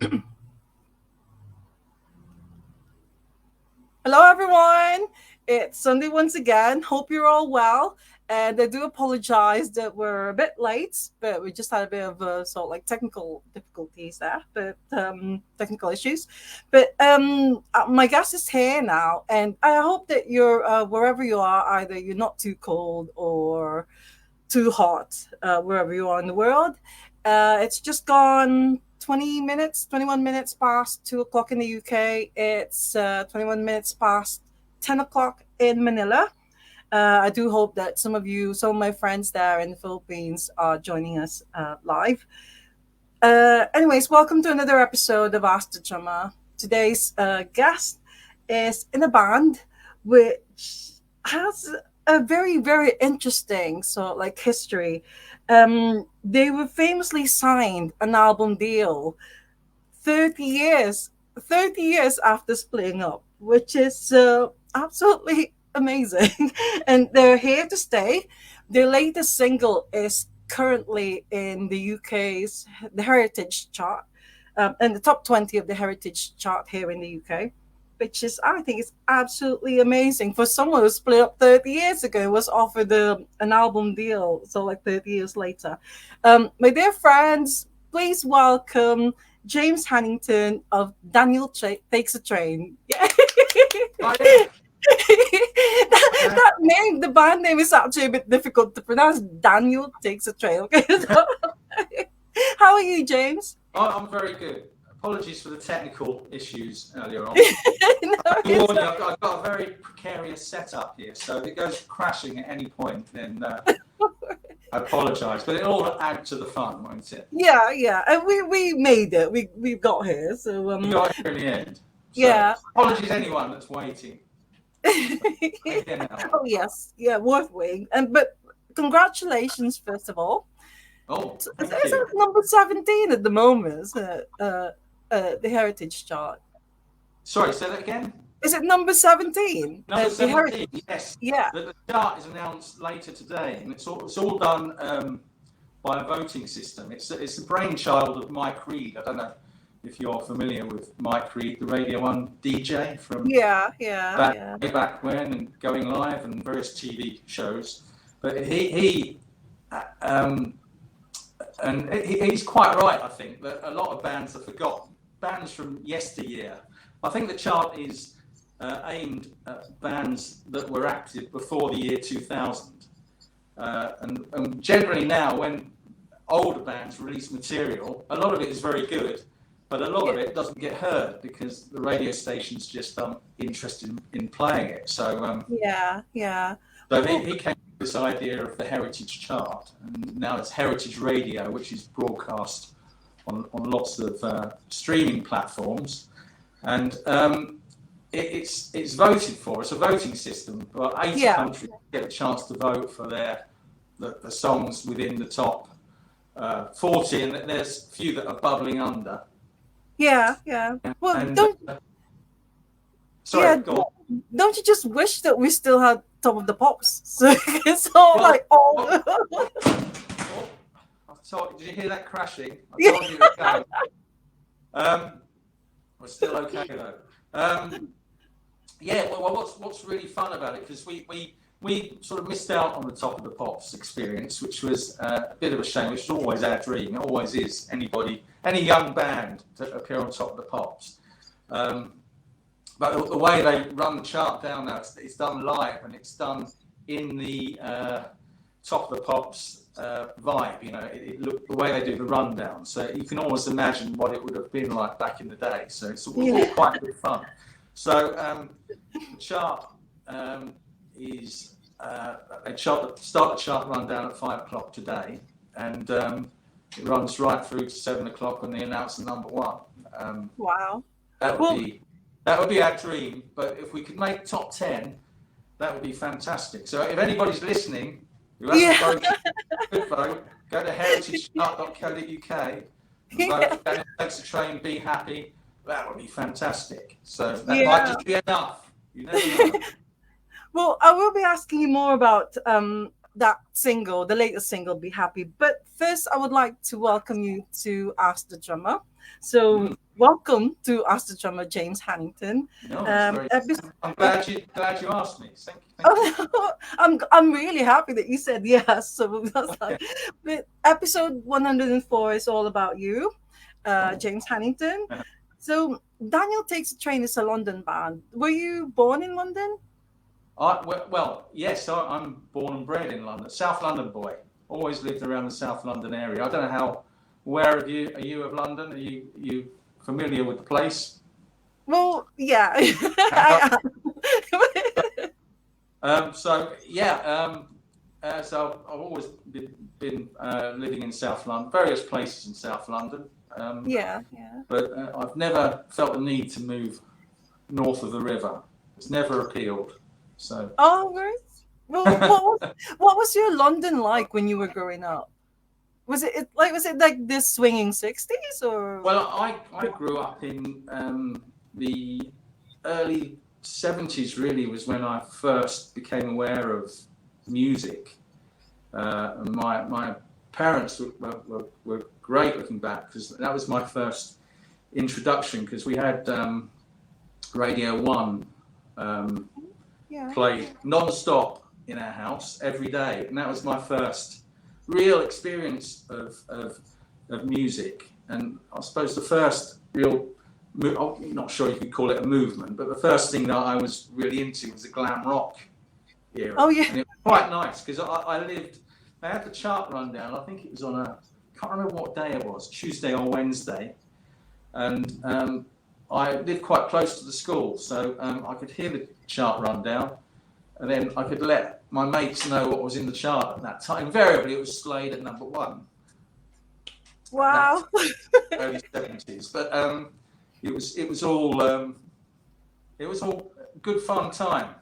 Hello, everyone. It's Sunday once again. Hope you're all well. And I do apologize that we're a bit late, but we just had a bit of technical difficulties there, but technical issues. But my guest is here now, and I hope that you're wherever you are, either you're not too cold or too hot, wherever you are in the world. It's just gone 20 minutes, 21 minutes past 2 o'clock in the UK. It's 21 minutes past 10 o'clock in Manila. I do hope that some of my friends there in the Philippines are joining us live. Anyways, welcome to another episode of Ask the Drummer. Today's guest is in a band which has a very, very interesting history. They were famously signed an album deal 30 years, 30 years after splitting up, which is absolutely amazing. And they're here to stay. Their latest single is currently in the UK's the Heritage chart, and the top 20 of the Heritage chart here in the UK, which is, I think, is absolutely amazing for someone who split up 30 years ago, was offered an album deal. So, like 30 years later. My dear friends, please welcome James Hannington of Takes a Train. Yeah. Oh, yeah. that name, the band name is actually a bit difficult to pronounce. Daniel Takes a Train. Okay. How are you, James? I'm very good. Apologies for the technical issues earlier on. No, I've got a very precarious setup here, so if it goes crashing at any point, then I apologise. But it'll all add to the fun, won't it? yeah, and we made it. We got here. So We got here in the end. So, yeah. Apologies anyone that's waiting. Oh yes, yeah, worth waiting. But congratulations, first of all. Oh, thank It's you. at number 17 at the moment, the Heritage chart. Sorry, say that again? Is it number 17? Number The 17, Heritage. yes. Yeah. The chart is announced later today, and it's all done by a voting system. It's the brainchild of Mike Reed. I don't know if you're familiar with Mike Reed, the Radio 1 DJ from back when, and Going Live and various TV shows. But he's quite right, I think, that a lot of bands are forgotten. Bands from yesteryear. I think the chart is aimed at bands that were active before the year 2000. And generally now, when older bands release material, a lot of it is very good, but a lot of it doesn't get heard because the radio stations just aren't interested in playing it. So So he came with this idea of the Heritage chart, and now it's Heritage Radio, which is broadcast on lots of streaming platforms, and it's voted for. It's a voting system, but 80 countries get a chance to vote for the songs within the top 40, and there's a few that are bubbling under. Yeah. Well, And, don't sorry, go on. don't you just wish that we still had Top of the Pops? So it's all all. Did you hear that crashing? I told you it was going. We're still okay though. What's really fun about it, because we sort of missed out on the Top of the Pops experience, which was a bit of a shame. Which is always our dream. It always is. Any young band to appear on Top of the Pops. But the way they run the chart down now, it's done live, and it's done in the Top of the Pops vibe. You know, it look the way they do the rundown. So you can almost imagine what it would have been like back in the day. So it's all quite good fun. So the chart is they start the chart rundown at 5 o'clock today, and it runs right through to 7 o'clock when they announce the number one. Wow. That would be our dream, but if we could make top 10, that would be fantastic. So if anybody's listening, who hasn't voted, go to heritagechart.co.uk, vote for Takes a Train, Be Happy. That would be fantastic. So that might just be enough. You never know. Well, I will be asking you more about that single, the latest single, Be Happy. But first, I would like to welcome you to Ask the Drummer. So, Mm. welcome to Ask the Drummer, James Hannington. No, it's very. Episode. I'm glad you asked me. Thank you. I'm really happy that you said yes. So that's like, but episode 104 is all about you, Oh. James Hannington. So Daniel Takes a Train is a London band. Were you born in London? Well, yes, I'm born and bred in London, South London boy. Always lived around the South London area. I don't know how. Where are you of London? Are you familiar with the place? Well, yeah. Uh, I so yeah, so I've always been living in South London, various places in South London, yeah, yeah. but I've never felt the need to move north of the river. It's never appealed. So. Oh, right. Well, what was your London like when you were growing up? Was it like this swinging 60s or? Well, I grew up in the early 70s, really, was when I first became aware of music. My parents were great looking back, because that was my first introduction, because we had Radio 1 Yeah. played non-stop in our house every day, and that was my first real experience of music. And I suppose the first real, I'm not sure you could call it a movement, but the first thing that I was really into was the glam rock era. Oh, yeah. And it was quite nice, because I had the chart rundown. I think it was on I can't remember what day it was, Tuesday or Wednesday. And I lived quite close to the school, so I could hear the chart rundown, and then I could let my mates know what was in the chart at that time. Invariably, it was Slade at number one. Wow. Early 70s, but it was all good fun time,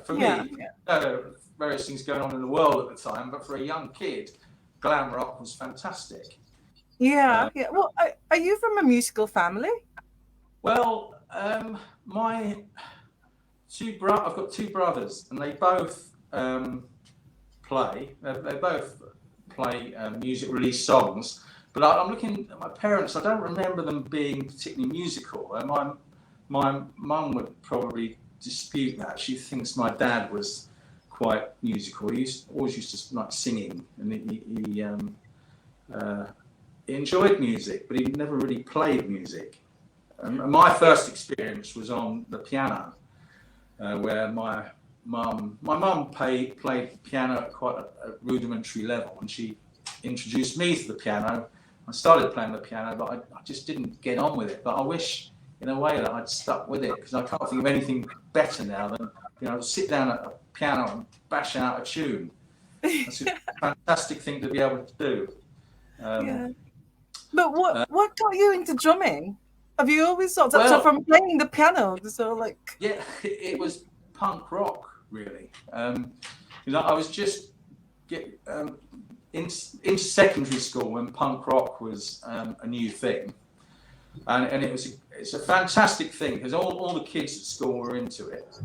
for Yeah, me. yeah. Various things going on in the world at the time, but for a young kid, glam rock was fantastic. Yeah, Uh, yeah. Well, are you from a musical family? well, my I've got two brothers, and they both play. They both play music, release songs. But I'm looking at my parents. I don't remember them being particularly musical. My mum would probably dispute that. She thinks my dad was quite musical. Always used to like singing, and he enjoyed music, but he never really played music. My first experience was on the piano, where my mum played piano at quite a rudimentary level, and she introduced me to the piano. I started playing the piano, but I just didn't get on with it. But I wish, in a way, that I'd stuck with it, because I can't think of anything better now than sit down at a piano and bash out a tune. That's a fantastic thing to be able to do. Yeah. But what Uh, what got you into drumming? Have you always thought so well, from playing the piano? So like, yeah, it was punk rock, really. I was just into secondary school when punk rock was a new thing, and it's a fantastic thing, because all the kids at school were into it,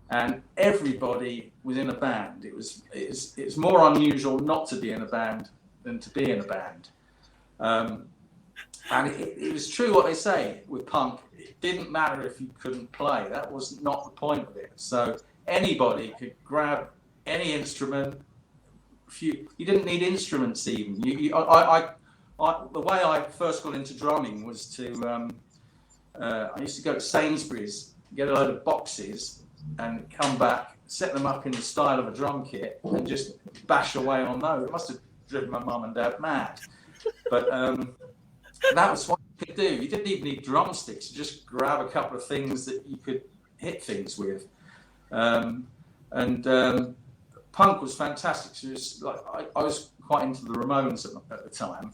and everybody was in a band. It's more unusual not to be in a band than to be in a band. And it was true what they say with punk. It didn't matter if you couldn't play. That was not the point of it. So anybody could grab any instrument. You didn't need instruments even. The way I first got into drumming was I used to go to Sainsbury's, get a load of boxes, and come back, set them up in the style of a drum kit, and just bash away on those. It must have driven my mum and dad mad. But that was what you could do. You didn't even need drumsticks. You just grab a couple of things that you could hit things with. And punk was fantastic. So it was like I was quite into the Ramones at the time,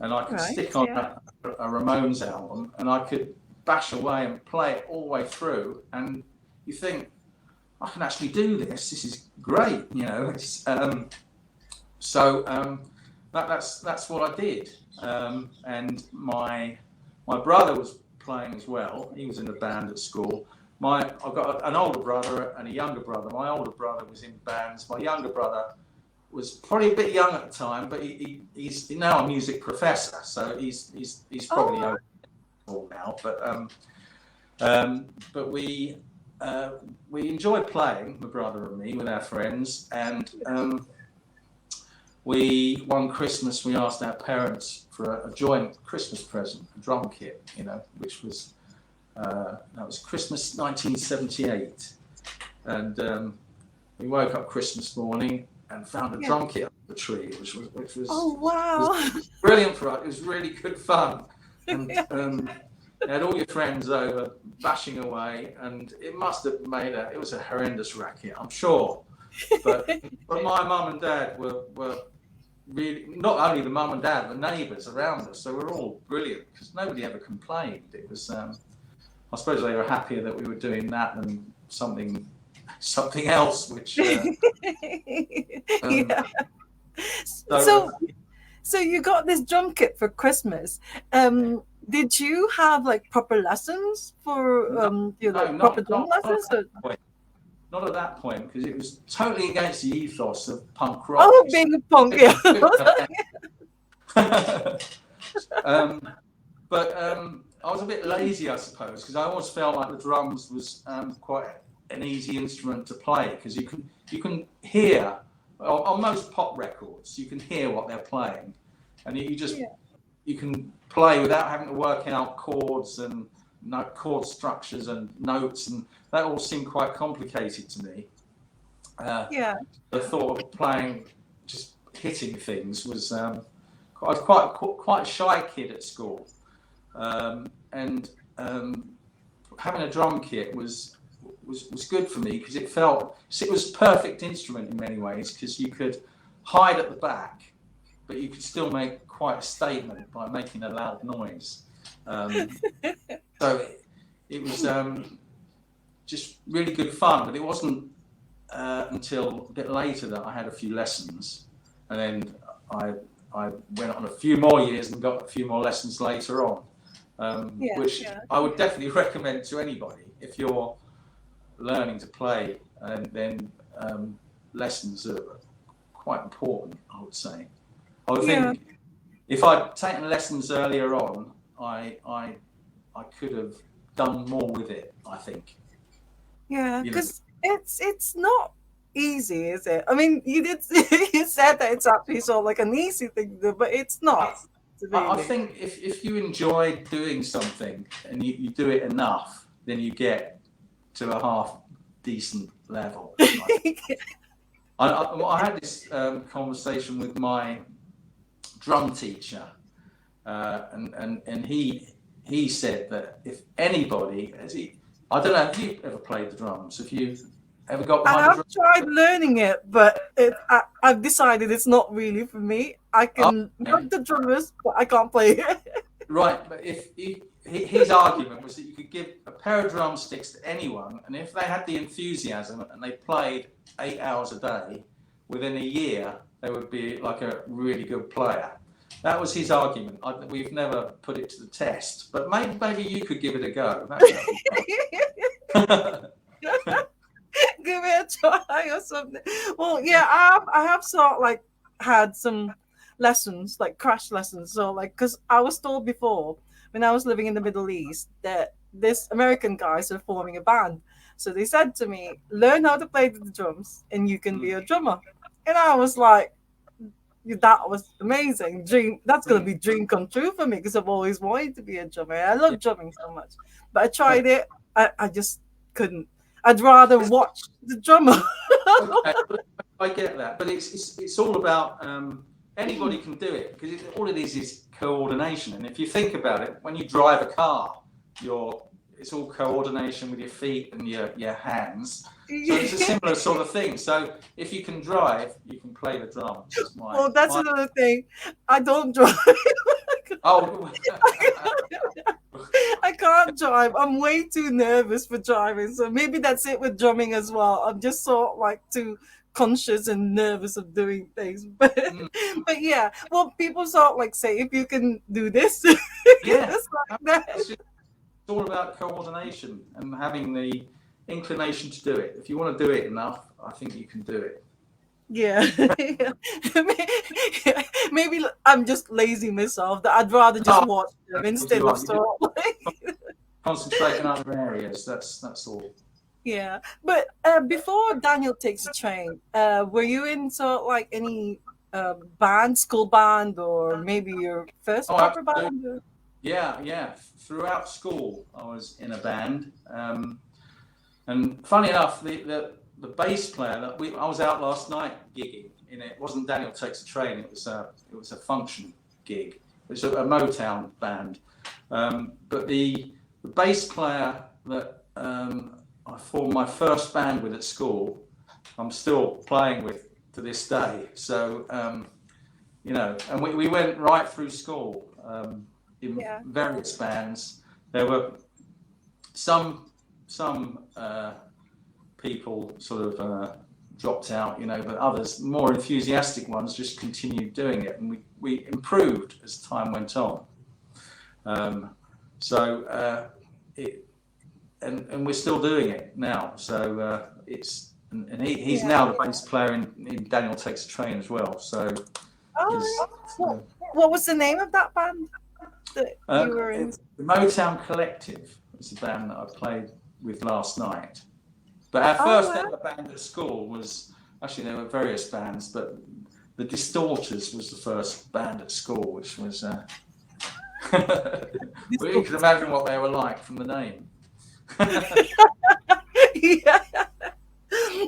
and I could right? stick on Yeah. a Ramones album, and I could bash away and play it all the way through. And you think, I can actually do this. This is great. That's what I did. And my brother was playing as well. He was in a band at school. I've got an older brother and a younger brother. My older brother was in bands. My younger brother was probably a bit young at the time, but he's now a music professor, so he's probably Oh, okay. all now, but we enjoyed playing, my brother and me, with our friends, and one Christmas we asked our parents for a joint Christmas present, a drum kit, which was that was Christmas 1978, and we woke up Christmas morning and found a drum kit under the tree, which was Oh wow! was brilliant for us. It was really good fun, and Yeah. you had all your friends over bashing away, and it must have it was a horrendous racket, I'm sure. But my mum and dad were really, not only the mum and dad, the neighbours around us, so we're all brilliant because nobody ever complained. It was, I suppose they were happier that we were doing that than something else, which. Yeah. So, So you got this drum kit for Christmas. Did you have like proper lessons for proper drum lessons? Not at that point, because it was totally against the ethos of punk rock. Oh, being a punk, yeah. But I was a bit lazy, I suppose, because I always felt like the drums was quite an easy instrument to play, because you can hear on most pop records, you can hear what they're playing, and you can play without having to work out chords and chord structures and notes, and that all seemed quite complicated to me. The thought of playing, just hitting things, was I was quite a shy kid at school, and having a drum kit was good for me, because it was a perfect instrument in many ways, because you could hide at the back, but you could still make quite a statement by making a loud noise. So it was just really good fun, but it wasn't until a bit later that I had a few lessons, and then I went on a few more years and got a few more lessons later on, which I would definitely recommend to anybody if you're learning to play, and then lessons are quite important, I would say. I would think if I'd taken lessons earlier on, I could have done more with it, I think. Yeah, because it's not easy, is it? I mean, you said that it's actually sort of like an easy thing to do, but it's not. I think if you enjoy doing something and you do it enough, then you get to a half decent level. I had this conversation with my drum teacher, and he said that if anybody, I don't know, have you ever played the drums? Have you ever got behind the drums? I've tried learning it, but I've decided it's not really for me. I can love the drummers, but I can't play it. Right, but his argument was that you could give a pair of drumsticks to anyone, and if they had the enthusiasm and they played 8 hours a day, within a year they would be like a really good player. That was his argument. We've never put it to the test, but maybe you could give it a go. Give it a try or something. Well, yeah, I have sort of like had some lessons, like crash lessons. So like, because I was told before when I was living in the Middle East that this American guys are forming a band. So they said to me, learn how to play the drums and you can be a drummer. And I was like, that was amazing. That's gonna be dream come true for me, because I've always wanted to be a drummer. I love drumming so much. But I tried it, I just couldn't. I'd rather watch the drummer. Okay, I get that, but it's all about anybody can do it, because all it is coordination. And if you think about it, when you drive a car, it's all coordination with your feet and your hands. So it's a similar sort of thing. So if you can drive, you can play the drums. That's another thing. I don't drive. Oh. I can't drive. I'm way too nervous for driving. So maybe that's it with drumming as well. I'm just sort of like too conscious and nervous of doing things. But yeah, well, people sort of like say, if you can do this, it's all about coordination and having the inclination to do it. If you want to do it enough, I think you can do it. Yeah. Maybe I'm just lazy myself. That I'd rather just No, watch them instead you of are. You just sort of like concentrate in other areas. That's all. yeah. But before Daniel takes a train, were you in sort of like any band, school band, or maybe your first Oh, proper absolutely. band? Yeah, yeah. Throughout school, I was in a band, and funny enough, the bass player that I was out last night gigging in it wasn't Daniel Takes a Train. It was a function gig. It was a Motown band, but the bass player that I formed my first band with at school, I'm still playing with to this day. So and we went right through school in Yeah. various bands. There were some people sort of dropped out, but others, more enthusiastic ones, just continued doing it, and we improved as time went on. Um, so it and we're still doing it now. So he's Yeah. now the bass player in Daniel Takes a Train as well. So All he's right. What was the name of that band that you were in? the Motown Collective was the band that I played with last night. But our Oh, first wow. ever band at school was actually there were various bands, but the Distorters was the first band at school, which was This well, you can book. imagine what they were like from the name. Yeah.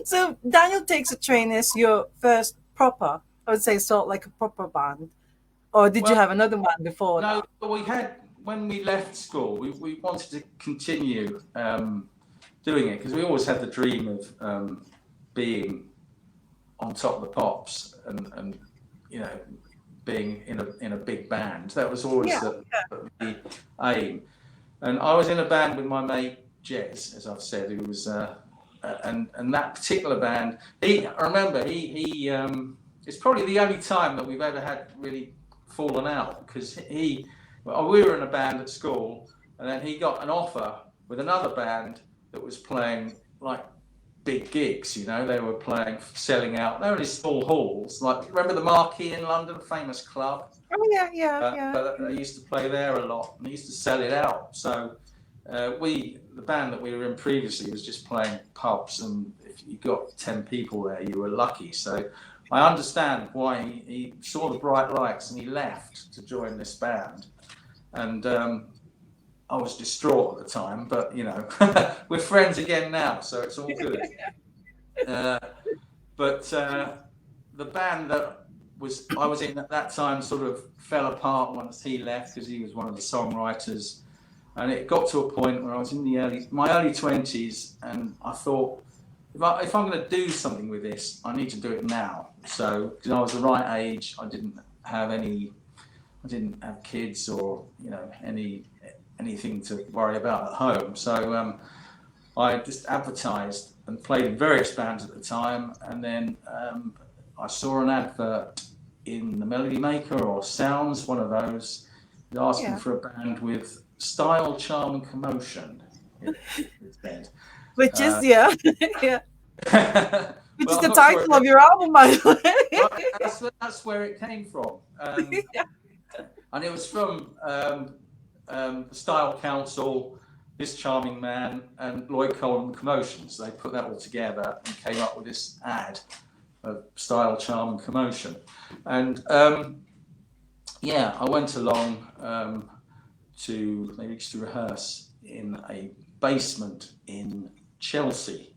So Daniel Takes a Train is your first proper, I would say, sort of like a proper band. Or did you Well, have another one before no, that? but we had when we left school, we wanted to continue doing it because we always had the dream of being on top of the pops and you know being in a big band. That was always Yeah. the aim. And I was in a band with my mate Jez, as I've said, who was and that particular band. I remember it's probably the only time that we've ever had really fallen out because well, we were in a band at school, and then he got an offer with another band that was playing like big gigs. They were playing, selling out. They were in small halls. Like remember the Marquee in London, famous club. Oh, yeah, yeah, yeah. But they used to play there a lot, and they used to sell it out. So the band that we were in previously was just playing pubs, and if you got 10 people there, you were lucky. So I understand why he saw the bright lights and he left to join this band. And I was distraught at the time, but we're friends again now, so it's all good. Uh, but the band that I was in at that time sort of fell apart once he left because he was one of the songwriters, and it got to a point where I was in my early 20s, and I thought if I'm going to do something with this, I need to do it now. So because I was the right age, I didn't have kids or anything to worry about at home. So I just advertised and played in various bands at the time, and then I saw an advert in the Melody Maker or Sounds, one of those, asking Yeah. for a band with style, charm, and commotion. It said. Which is, Uh, yeah, yeah. Which is well, I'm the not sure. title of your album, by the Well, way. that's where it came from, and it was from the Style Council, This Charming Man, and Lloyd Cole and Commotions. They put that all together and came up with this ad of style, charm, and commotion. And I went along they used to rehearse in a basement in Chelsea.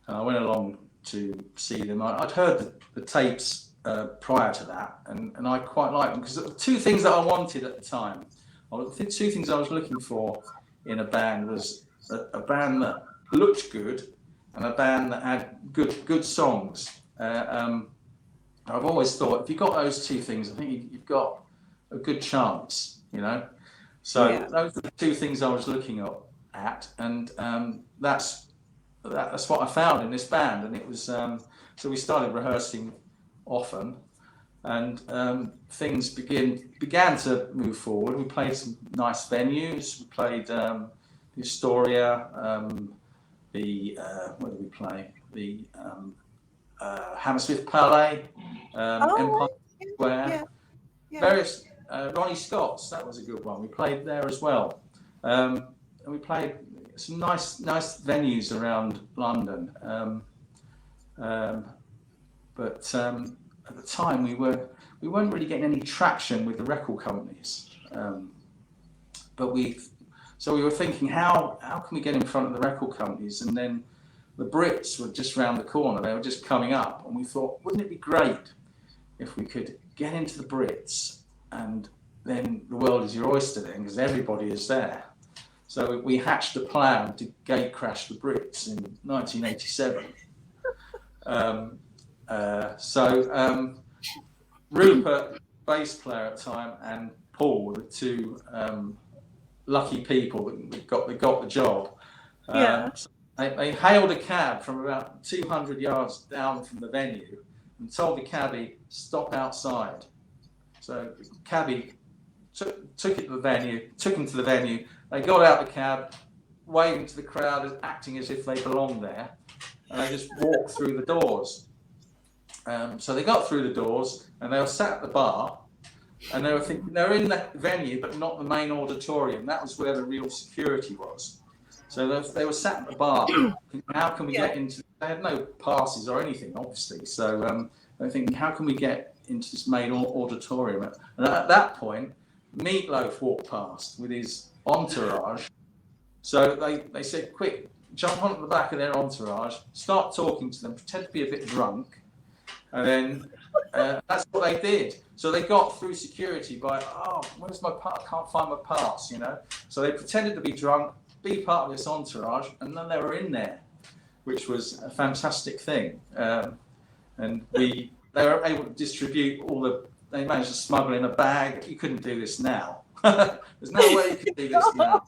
And I went along to see them. I'd heard the tapes prior to that, and I quite liked them because there were two things that I wanted at the time. I think two things I was looking for in a band was a band that looked good and a band that had good songs. I've always thought if you've got those two things, I think you've got a good chance. So Yeah. those are the two things I was looking at, and that's what I found in this band. And it was so we started rehearsing often, and things began to move forward. We played some nice venues. We played the Astoria, where did we play? The Hammersmith Palais, Empire Oh, yeah, Square, yeah, yeah. various Ronnie Scott's. That was a good one. We played there as well, and we played some nice venues around London. Um, but at the time, we weren't really getting any traction with the record companies. But so we were thinking, how can we get in front of the record companies? And then the Brits were just round the corner. They were just coming up, and we thought, wouldn't it be great if we could get into the Brits, and then the world is your oyster then, because everybody is there. So we hatched a plan to gate crash the Brits in 1987. Rupert, bass player at the time, and Paul were the two lucky people that got the job. Yeah. So they hailed a cab from about 200 yards down from the venue and told the cabbie, stop outside. So the cabbie took him to the venue. They got out the cab, waving to the crowd, acting as if they belonged there, and they just walked through the doors. So they got through the doors, and they were sat at the bar, and they were thinking they were in the venue, but not the main auditorium. That was where the real security was. So they were sat at the bar. How can we get into? They had no passes or anything, obviously. So they're thinking, how can we get into this main auditorium? And at that point, Meatloaf walked past with his entourage. So they said, quick, jump onto the back of their entourage, start talking to them, pretend to be a bit drunk, and then that's what they did. So they got through security by, where's my pass? Can't find my pass, you know. So they pretended to be drunk, be part of this entourage, and then they were in there, which was a fantastic thing. And they were able to distribute they managed to smuggle in a bag. You couldn't do this now. There's no way you could do this now.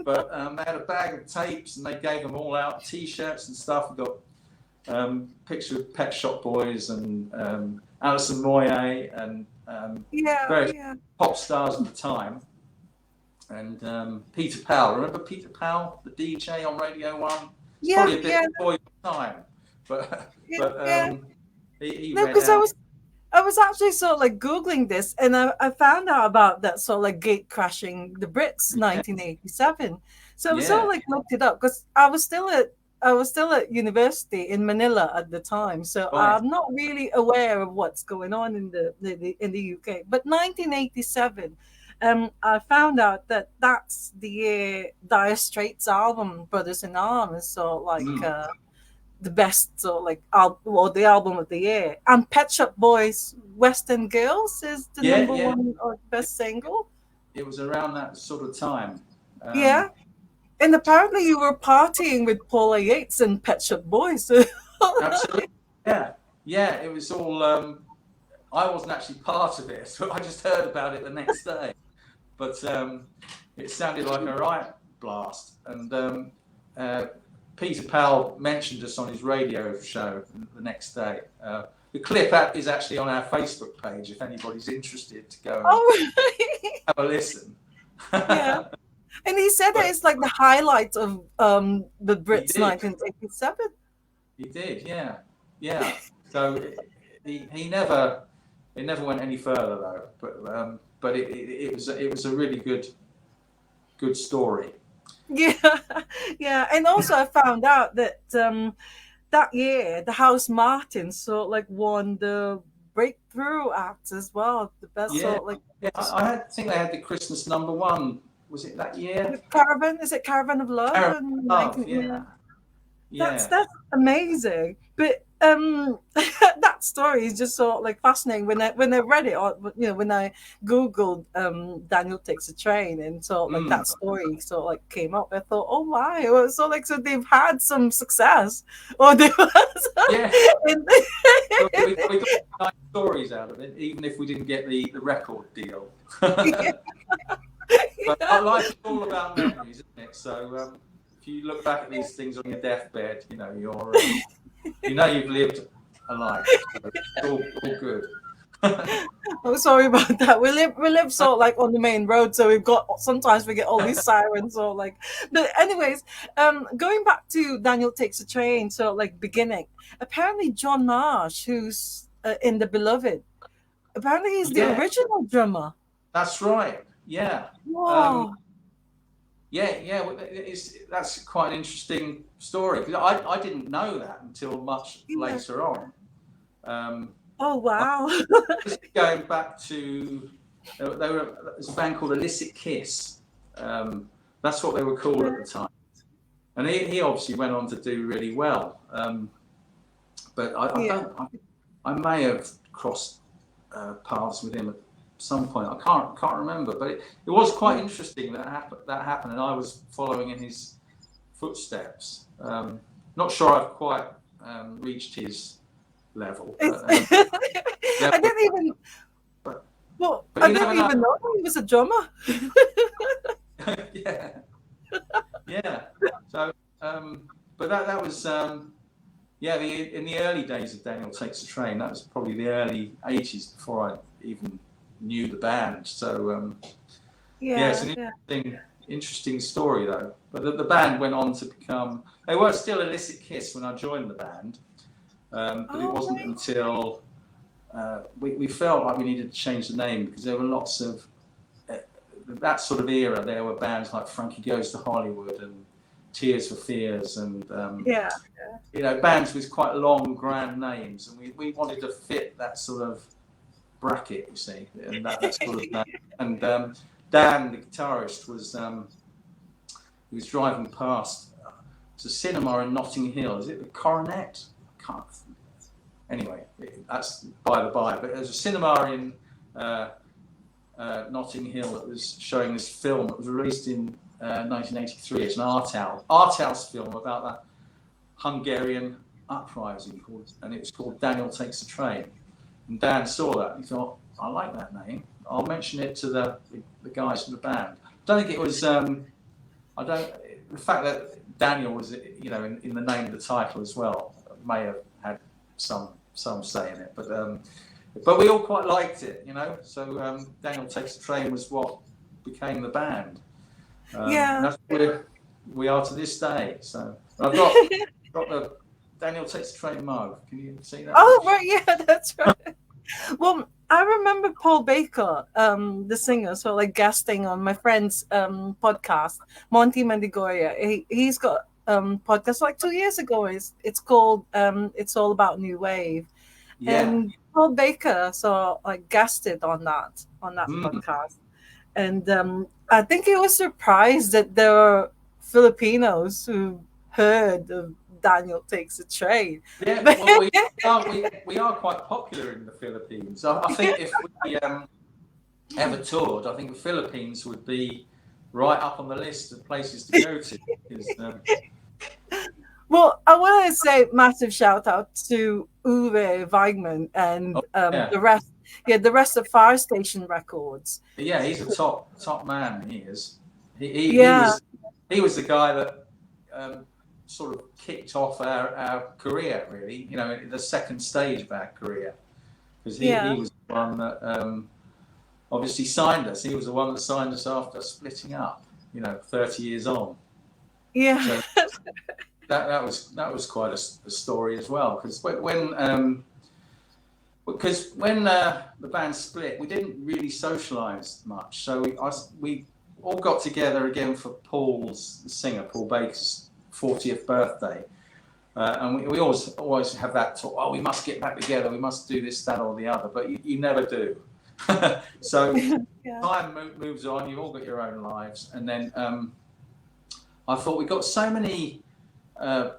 But they had a bag of tapes, and they gave them all out, T-shirts and stuff. We got pictures of Pet Shop Boys and Alison Moyet and various pop stars at the time. And Peter Powell. Remember Peter Powell, the DJ on Radio 1? It's probably a bit before your time. But he went out. I was actually sort of like Googling this, and I found out about that sort of like gate crashing the Brits 1987. So I was sort of like looked it up because I was still at university in Manila at the time, so I'm not really aware of what's going on in the UK. But 1987, I found out that that's the year Dire Straits' album "Brothers in Arms," so like the best, so like the album of the year, and Pet Shop Boys' "Western Girls" is the number one or best single. It was around that sort of time. And apparently you were partying with Paula Yates and Pet Shop Boys. Absolutely, yeah. It was all. I wasn't actually part of it, so I just heard about it the next day. But it sounded like a riot blast, and Peter Powell mentioned us on his radio show the next day. The clip is actually on our Facebook page if anybody's interested to go and have a listen. Yeah. And he said that it's like the highlight of the Brits 1987. He did, yeah. So it never went any further though. But it was a really good story. Yeah. And also I found out that that year the House Martins sort of like won the Breakthrough Act as well. The best sort of like. I think they had the Christmas #1. Was it that year? Is it Caravan of Love? That's amazing. But that story is just sort of like fascinating. When I read it, or when I googled Daniel Takes a Train, and so like that story sort of like came up, I thought, oh my, so they've had some success, or they we got nice stories out of it, even if we didn't get the record deal. But life is all about memories, isn't it? So if you look back at these things on your deathbed, you've lived a life. So it's all good. I'm sorry about that. We live so like on the main road, so we've got sometimes we get all these sirens or like. But anyways, going back to Daniel Takes a Train, so like beginning. Apparently, John Marsh, who's in The Beloved, apparently he's the Yeah, original drummer. that's right. Yeah. Um, Wow. yeah. Well, that's quite an interesting story because I didn't know that until much Yeah. later on. Um, Oh I wow. was going back to they were there's a band called Illicit Kiss. That's what they were called at the time, and he obviously went on to do really well. But I Yeah. don't. I may have crossed paths with him at some point. I can't remember, but it was quite interesting that happened, and I was following in his footsteps. Not sure I've quite reached his level, It's, yeah, I didn't even. but, Well, but I you never didn't know. even know he was a drummer. Yeah, yeah. So, but that was yeah. In the early days of Daniel Takes a Train, that was probably the early '80s before I even knew the band. So yeah, it's Yeah. an Yeah. interesting story though. But the band went on to become. They were still Illicit Kiss when I joined the band, but it Oh wasn't right. until we felt like we needed to change the name because there were lots of that sort of era. There were bands like Frankie Goes to Hollywood and Tears for Fears and Yeah. bands with quite long, grand names, and we wanted to fit that sort of bracket, you see, and that sort of name. And Dan, the guitarist, he was driving past. It's a cinema in Notting Hill. Is it the Coronet? I can't. Anyway, that's by the by. But there's a cinema in Notting Hill that was showing this film that was released in 1983. It's an art house film about that Hungarian uprising and it was called Daniel Takes a Train. And Dan saw that and he thought, I like that name. I'll mention it to the guys in the band. I don't think it was. I don't. The fact that Daniel was, in the name of the title as well, may have had some say in it. But we all quite liked it. So Daniel Takes a Train was what became the band, and Yeah. that's where we are to this day. So I've got the Daniel Takes a Train mug. Can you see that? Oh right. Yeah. That's right. Well, I remember Paul Baker, the singer, so like guesting on my friend's podcast, Monty Mendigoya. He's got podcast like 2 years ago. It's called It's All About New Wave, Yeah. and Paul Baker so like guested on that Mm. podcast, and I think he was surprised that there were Filipinos who heard of Daniel Takes a Train. Yeah, But well, we are quite popular in the Philippines. I think if we ever toured, I think the Philippines would be right up on the list of places to go to. Because, Well, I want to say massive shout out to Uwe Weigmann oh, and yeah, the rest of Fire Station Records. yeah, he's a top man. He is. Yeah, He was the guy that sort of kicked off our career, really. The second stage of our career, because he yeah, was the one that obviously signed us. He was the one that signed us after splitting up. 30 years on. yeah, So that was quite a story as well. Because when the band split, we didn't really socialise much. So we all got together again for Paul's, the singer, Paul Baker's 40th birthday. And we always have that talk, we must get back together, we must do this, that, or the other, but you never do. So yeah, time moves on, you've all got your own lives. And then I thought we got so many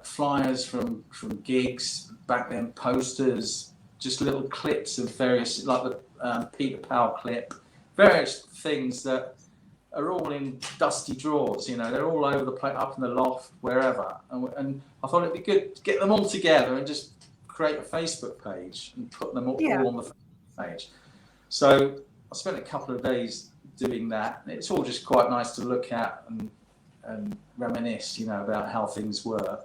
flyers from gigs back then, posters, just little clips of various, like the Peter Powell clip, various things that are all in dusty drawers. They're all over the place, up in the loft, wherever. And I thought it'd be good to get them all together and just create a Facebook page and put them yeah, all on the Facebook page. So I spent a couple of days doing that. And it's all just quite nice to look at and reminisce, about how things were.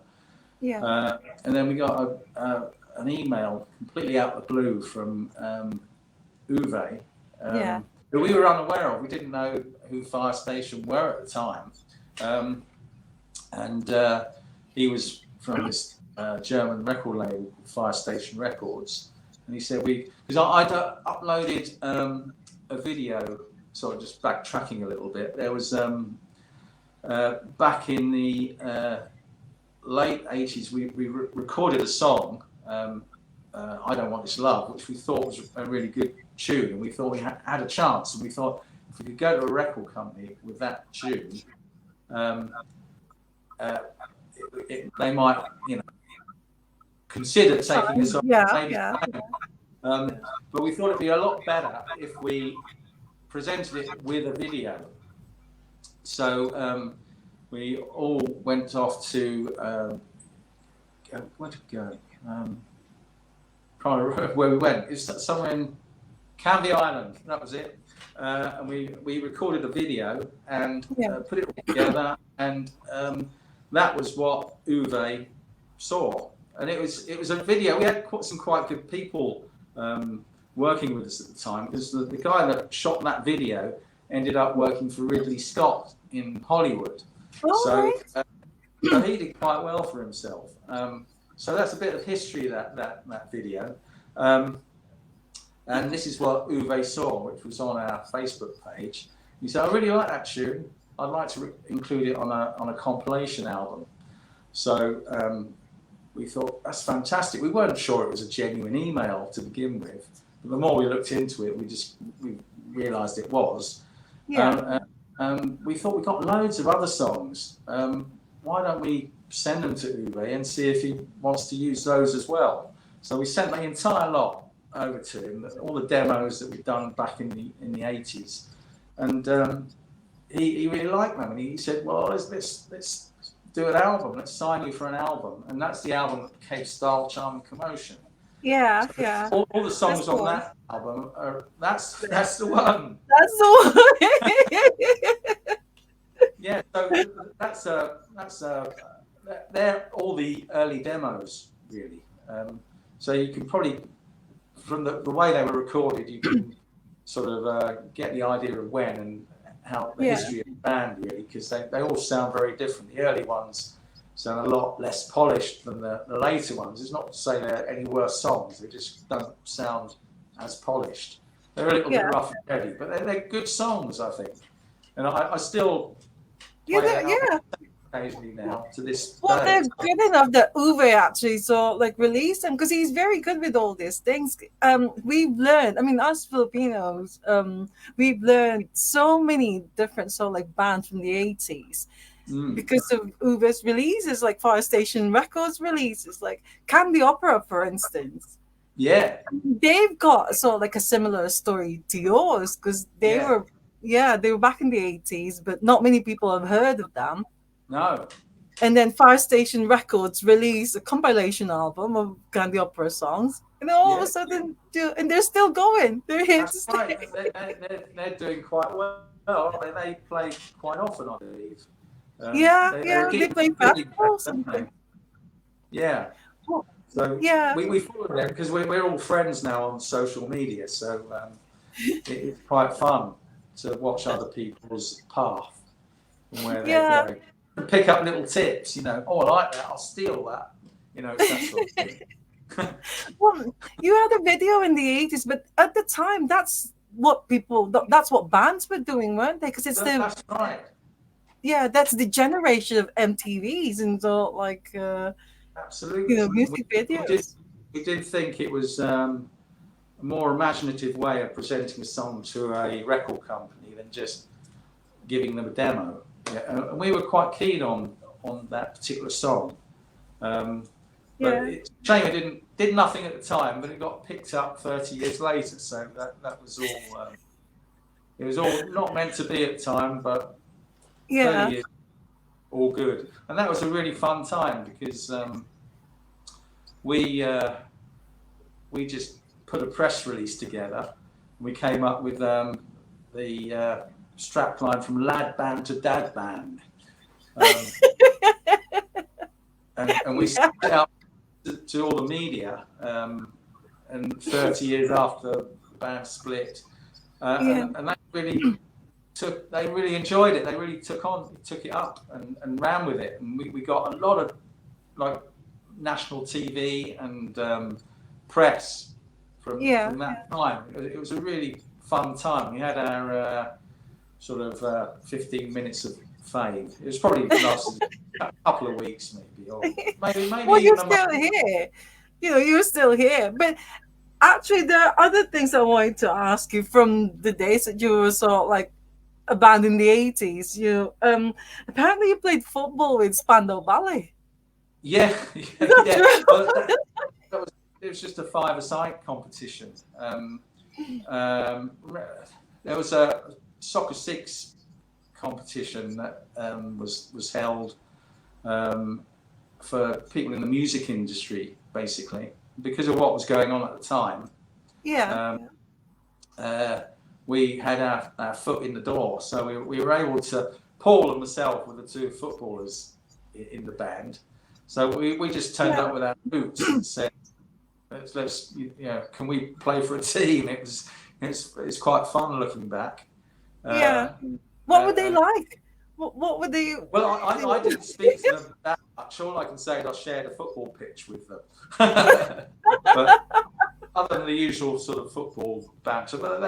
yeah. And then we got an email completely out of the blue from Uwe, Yeah. who we were unaware of. We didn't know who Fire Station were at the time. And he was from this German record label called Fire Station Records. And he said, because I'd uploaded a video, sort of just backtracking a little bit. There was, back in the late 80s, we recorded a song, I Don't Want This Love, which we thought was a really good tune. And we thought we had a chance. And we thought if we could go to a record company with that tune, they might, consider taking us on. Maybe. But we thought it'd be a lot better if we presented it with a video. So we all went off to where did we go? Can't remember where we went. It's somewhere in Canvey Island. That was it. And we recorded a video and put it all together, and that was what Uwe saw. And it was a video. We had some quite good people working with us at the time, because the guy that shot that video ended up working for Ridley Scott in Hollywood. So he did quite well for himself. So that's a bit of history of that video. And this is what Uwe saw, which was on our Facebook page. He said, "I really like that tune. I'd like to include it on a compilation album." So we thought, that's fantastic. We weren't sure it was a genuine email to begin with, but the more we looked into it, we realised it was. Yeah. We thought, we got loads of other songs. Why don't we send them to Uwe and see if he wants to use those as well? So we sent the entire lot over to him, all the demos that we'd done back in the 80s, and he really liked them. And he said, "Well, let's do an album. Let's sign you for an album." And that's the album that became Style, Charm and Commotion. Yeah, So all the songs on that album that's the one. That's the one. Yeah, so they're all the early demos, really. So you can probably, from the way they were recorded, you can sort of get the idea of when and how the history of the band, really, because they all sound very different. The early ones sound a lot less polished than the later ones. It's not to say they're any worse songs, they just don't sound as polished. They're a little bit rough and ready, but they're good songs, I think. And I still play occasionally now to this day. They're good enough that Uwe actually released them, because he's very good with all these things. We've learned, us Filipinos, we've learned so many different bands from the 80s because of Uwe's releases, like Fire Station Records releases, like Candy Opera, for instance. Yeah, they've got a similar story to yours, because they were back in the 80s, but not many people have heard of them. No. And then Fire Station Records released a compilation album of Candy Opera songs, and all of a sudden, and they're still going. They're here to stay. They're doing quite well. They play quite often, I believe. They play festivals. Yeah. So we follow them because we're all friends now on social media. So it's quite fun to watch other people's path and where they're going. And pick up little tips, oh, I like that, I'll steal that, that sort of thing. Well, you had a video in the 80s, but at the time, that's what bands were doing, weren't they? Because that's right. Yeah, that's the generation of MTVs and absolutely, music videos. We did think it was a more imaginative way of presenting a song to a record company than just giving them a demo. Yeah, and we were quite keen on that particular song, but it's a shame it did nothing at the time, but it got picked up 30 years later. So that was all. It was all not meant to be at the time, but 30 years, all good. And that was a really fun time because we just put a press release together. We came up with the strapline from Lad Band to Dad Band. And we sent it out to all the media. And 30 years after the band split, Yeah. and they really enjoyed it. They really took it up and ran with it, and we got a lot of like national TV and press Yeah. from that time. It was a really fun time. We had our sort of 15 minutes of fame. It was probably lasted a couple of weeks, maybe, or maybe Well, you're even a month. still here. You're still here. But actually, there are other things I wanted to ask you from the days that you were sort of like a band in the 80s. Apparently you played football with Spandau Ballet. Yeah, Is yeah, that yeah. true? Well, it was just a five-a-side competition. Um, there was a soccer six competition that was held um, for people in the music industry, basically, because of what was going on at the time. Yeah. Um, uh, we had our foot in the door, so we were able to. Paul and myself were the two footballers in the band, so we just turned Yeah. up with our boots and said, let's can we play for a team? It's quite fun looking back. Yeah. Uh, What were they and like? What were they? Well, I didn't speak to them that much. All I can say is I shared a football pitch with them. But other than the usual sort of football banter, but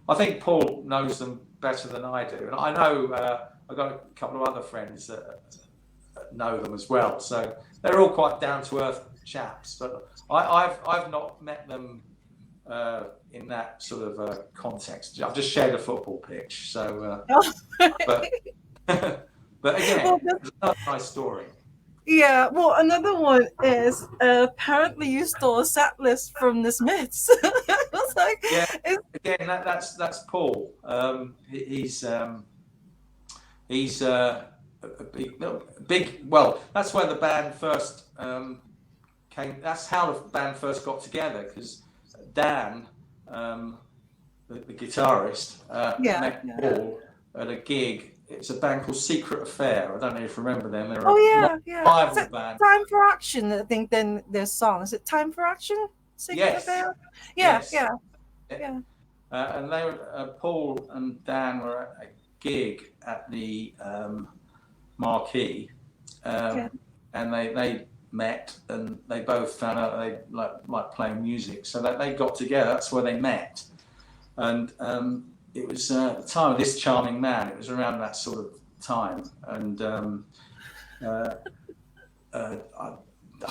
I think Paul knows them better than I do. And I know I've got a couple of other friends that know them as well. So they're all quite down to earth chaps. But I've not met them in that sort of context. I've just shared a football pitch. So, but but again, Well, it's another nice story. yeah. Well, another one is apparently you stole a set list from the Smiths. It was like, Yeah, it's, again, that's Paul. He's a big, no, big. Well, that's where the band first came. That's how the band first got together because Dan, the guitarist, yeah, met yeah. Paul at a gig. It's a band called Secret Affair. I don't know if you remember them. They're Oh a yeah, yeah. Is rival it band. Time for Action? I think then their song is it Time for Action? Secret Yes, Affair. Yeah, yes. yeah, yeah. And they were, Paul and Dan were at a gig at the Marquee, Yeah. and they met and they both found out they like playing music, so that they got together. That's where they met, and it was the time of This Charming Man. It was around that sort of time, and uh, I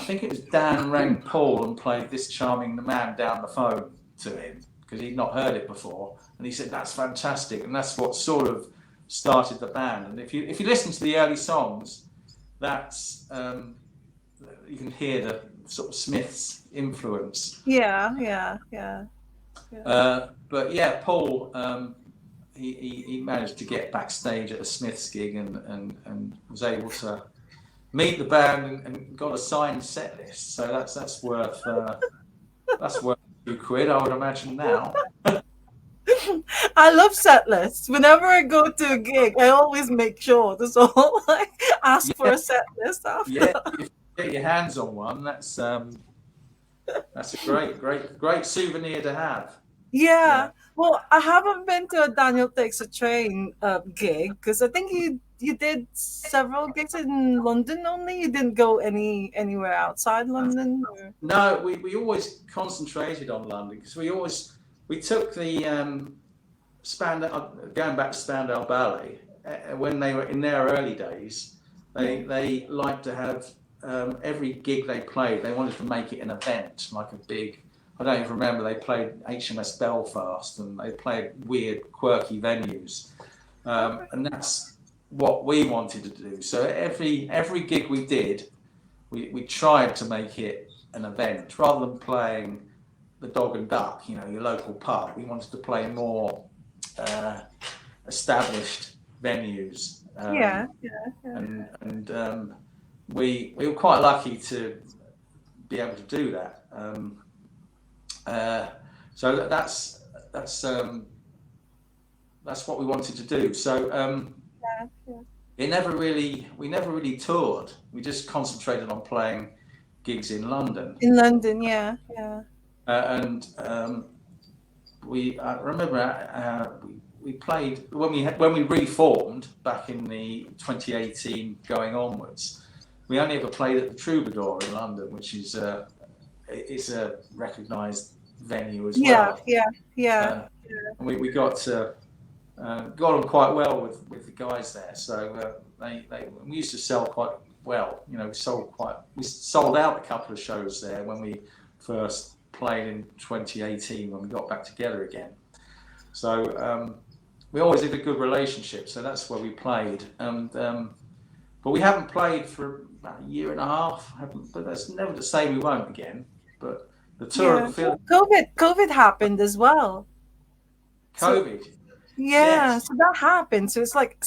think it was Dan rang Paul and played This Charming Man down the phone to him because he'd not heard it before, and he said that's fantastic, and that's what sort of started the band. And if you listen to the early songs, that's you can hear the sort of Smiths influence. Yeah, yeah, yeah, yeah. But yeah, Paul he managed to get backstage at a Smiths gig and was able to meet the band and got a signed set list. So that's worth £2, I would imagine now. I love set lists. Whenever I go to a gig, I always make sure to sort of like ask for Yeah, a set list after. yeah. If you get your hands on one, that's a great souvenir to have. Yeah. Yeah. Well, I haven't been to a Daniel Takes a Train gig because I think you did several gigs in London only. You didn't go anywhere outside London. Or... No, we always concentrated on London because we took the Spandau, going back to Spandau Ballet, when they were in their early days, they liked to have every gig they played, they wanted to make it an event, like a big. I don't even remember. They played HMS Belfast, and they played weird, quirky venues, and that's what we wanted to do. So every gig we did, we tried to make it an event rather than playing the Dog and Duck, your local pub. We wanted to play more established venues, Yeah, yeah, yeah. and we were quite lucky to be able to do that. So that's what we wanted to do. So Yeah, yeah. we never really toured. We just concentrated on playing gigs in London. In London, yeah, yeah. and we I remember we played when we reformed back in the 2018 going onwards. We only ever played at the Troubadour in London, which is a recognised venue as Yeah, well. yeah, yeah, Uh, and we got on quite well with the guys there. So we used to sell quite well. You know, we sold out a couple of shows there when we first played in 2018 when we got back together again. So we always had a good relationship. So that's where we played, and but we haven't played for about a year and a half. But that's never to say we won't again. But the tour of yeah. the Philippines, COVID happened as well. So COVID, yeah, yes. so that happened. So it's like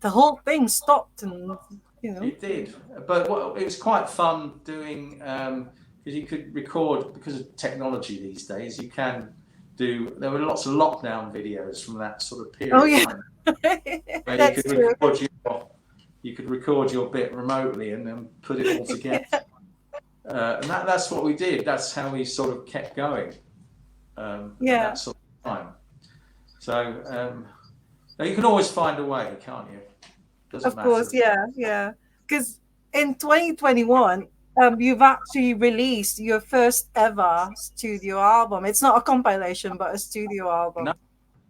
the whole thing stopped, and you know. It did, but it was quite fun doing because you could record because of technology these days. You can do. There were lots of lockdown videos from that sort of Oh period yeah, where that's true. you could record your bit remotely and then put it all together. And that's what we did. That's how we sort of kept going at Yeah, that sort of time. So you can always find a way, can't you? Doesn't of course. matter. Yeah, yeah. Because in 2021, you've actually released your first ever studio album. It's not a compilation, but a studio No, album,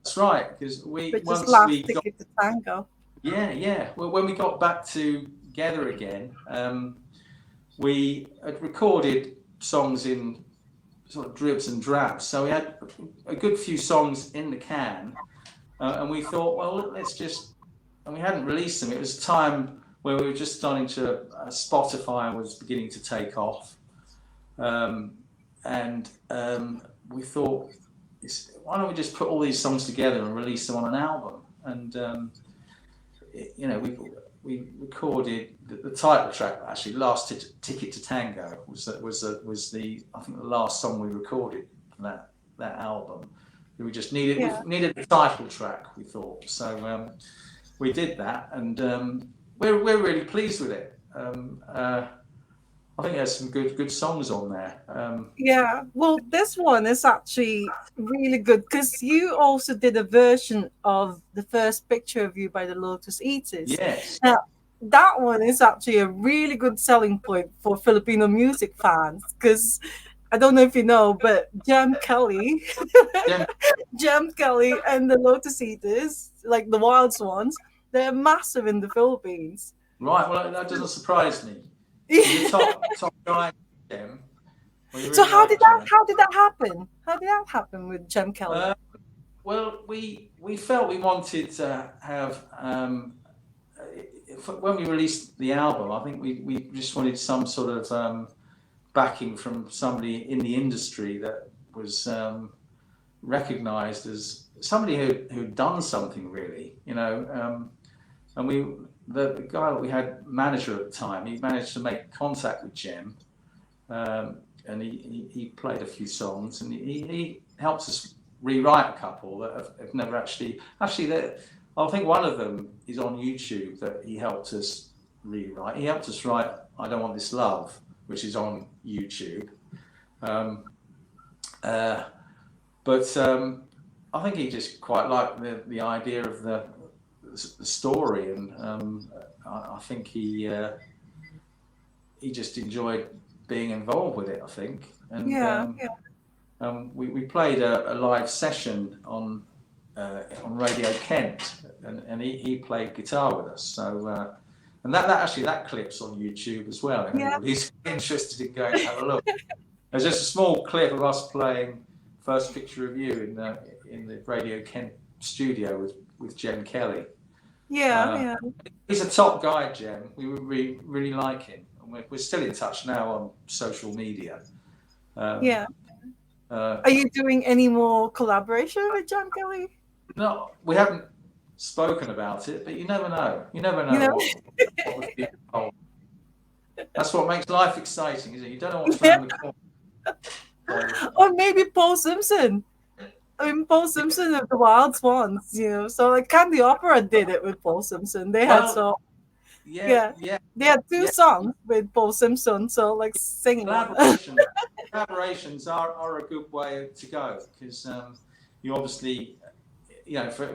that's right. Because we which is once Last we got Ticket to Tango. yeah, yeah. Well, when we got back together again, we had recorded songs in sort of dribs and drabs. So we had a good few songs in the can, and we thought, well, let's just. And we hadn't released them. It was a time where we were just starting to. Spotify was beginning to take off, and we thought, why don't we just put all these songs together and release them on an album? And you know, we recorded the title track actually. Last Ticket to Tango was the I think the last song we recorded from that album. We just Yeah, needed the title track. We thought so. We did that, and we're really pleased with it. I think there's some good songs on there. yeah. Well, this one is actually really good because you also did a version of the first picture of you by the Lotus Eaters. Yes, Now, that one is actually a really good selling point for Filipino music fans because I don't know if you know, but Jam Kelly, Jim, Jam Kelly, and the Lotus Eaters, like the Wild Swans, they're massive in the Philippines. right. Well, that doesn't surprise me. He's a top guy, Jim. We So really like Jim. how did that happen? How did that happen with Jam Kelly? Uh, well, we felt we wanted to have when we released the album. I think we just wanted some sort of backing from somebody in the industry that was recognised as somebody who'd done something really, you know. And the guy that we had manager at the time, he managed to make contact with Jim, and he played a few songs, and he helped us rewrite a couple that have never actually. I think one of them is on YouTube that he helped us rewrite. He helped us write "I Don't Want This Love," which is on YouTube. Um, but I think he just quite liked the idea of the story, and I think he just enjoyed being involved with it. I think, and Yeah, yeah, we played a live session on Radio Kent, and he played guitar with us. So. And that clip's on YouTube as well. If yeah, anybody's interested in going to have a look, there's just a small clip of us playing "First Picture of You" in the Radio Kent studio with Jem Kelly. yeah, Uh, yeah, he's a top guy, Jem. We really like him, and we're still in touch now on social media. Um, yeah. uh, Are you doing any more collaboration with John Kelly? no, we haven't spoken about it, but you never know. You never You know know, what would be involved. That's what makes life exciting, isn't it? You don't know what's yeah. around the corner. So, Or maybe Paul Simpson. I mean, Paul yeah. Simpson of the Wild Swans, you know. So like Candy Opera did it with Paul Simpson. They had Well, so yeah, yeah, yeah, they had two yeah. songs with Paul Simpson. So like singing. Collaboration. collaborations are a good way to go, because you obviously,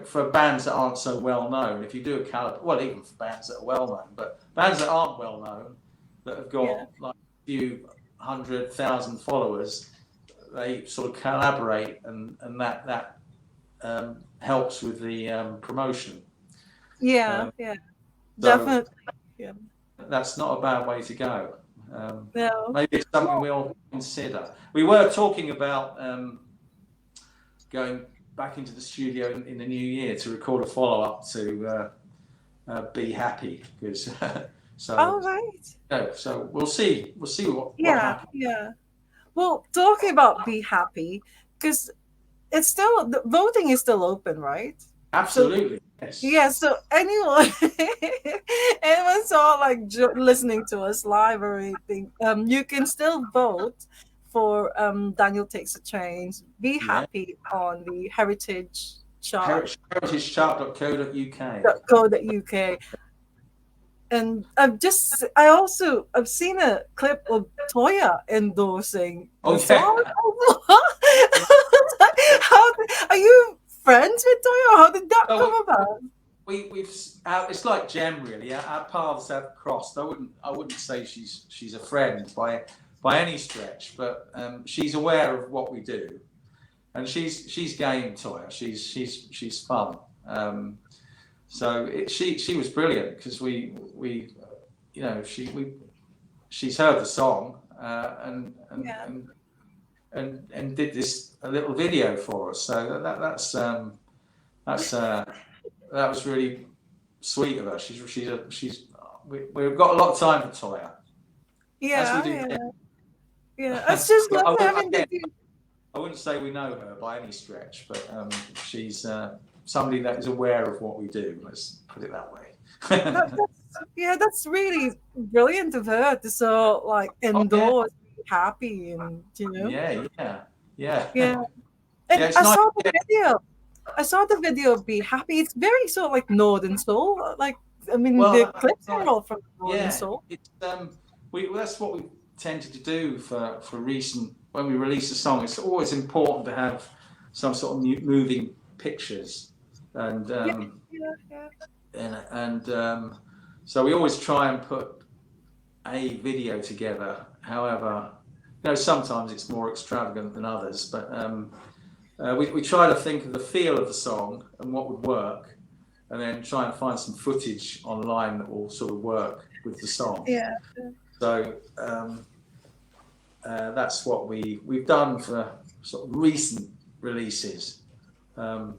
for bands that aren't so well known, if you do a well, even for bands that are well known, but bands that aren't well known, that have Yeah. got like a few 100,000 followers, they sort of collaborate, and that helps with the promotion. Yeah. Um, Yeah. so Definitely. Yeah. that's not a bad way to go. No. Maybe it's something Well, we'll consider. We were talking about going back into the studio in the new year to record a follow-up to Be Happy, because all so right. so we'll see what Yeah. happens. Yeah. Well, talking about Be Happy, because it's still the voting is still open, right? So Absolutely, yes. yeah, so anyone, anyone saw like listening to us live or anything, you can still vote for Daniel Takes a Train. Be Yeah. Happy on the Heritage Chart. Heritagechart.co.uk. .co.uk. And I've seen a clip of Toya endorsing Oh the song. yeah. Yeah. How are you friends with Toya? How did that Well, come about? we've it's like Jem, really. Our paths have crossed. I wouldn't say she's a friend by any stretch, but she's aware of what we do, and she's game, Toya. She's fun. So she was brilliant, because we she's heard the song, Yeah. and did this a little video for us. So that's that was really sweet of her. We've got a lot of time for Toya, as we Yeah, do. yeah, yeah. It's just I love wouldn't, having the again, I wouldn't say we know her by any stretch, but she's somebody that is aware of what we do. Let's put it that way. that's really brilliant of her to so like Oh yeah, endorse, be happy, and yeah, yeah, yeah, yeah. yeah. And It's nice. Yeah. I saw the video of Be Happy. It's very sort of like Northern Soul. Like I mean, Well, the that's clips are right. all from Northern Yeah, Soul. it's that's what we tended to do for recent, when we release a song. It's always important to have some sort of moving pictures, and Yeah, yeah, yeah. so we always try and put a video together. However, sometimes it's more extravagant than others, but we try to think of the feel of the song and what would work, and then try and find some footage online that will sort of work with the song. Yeah. So that's what we've done for sort of recent releases. But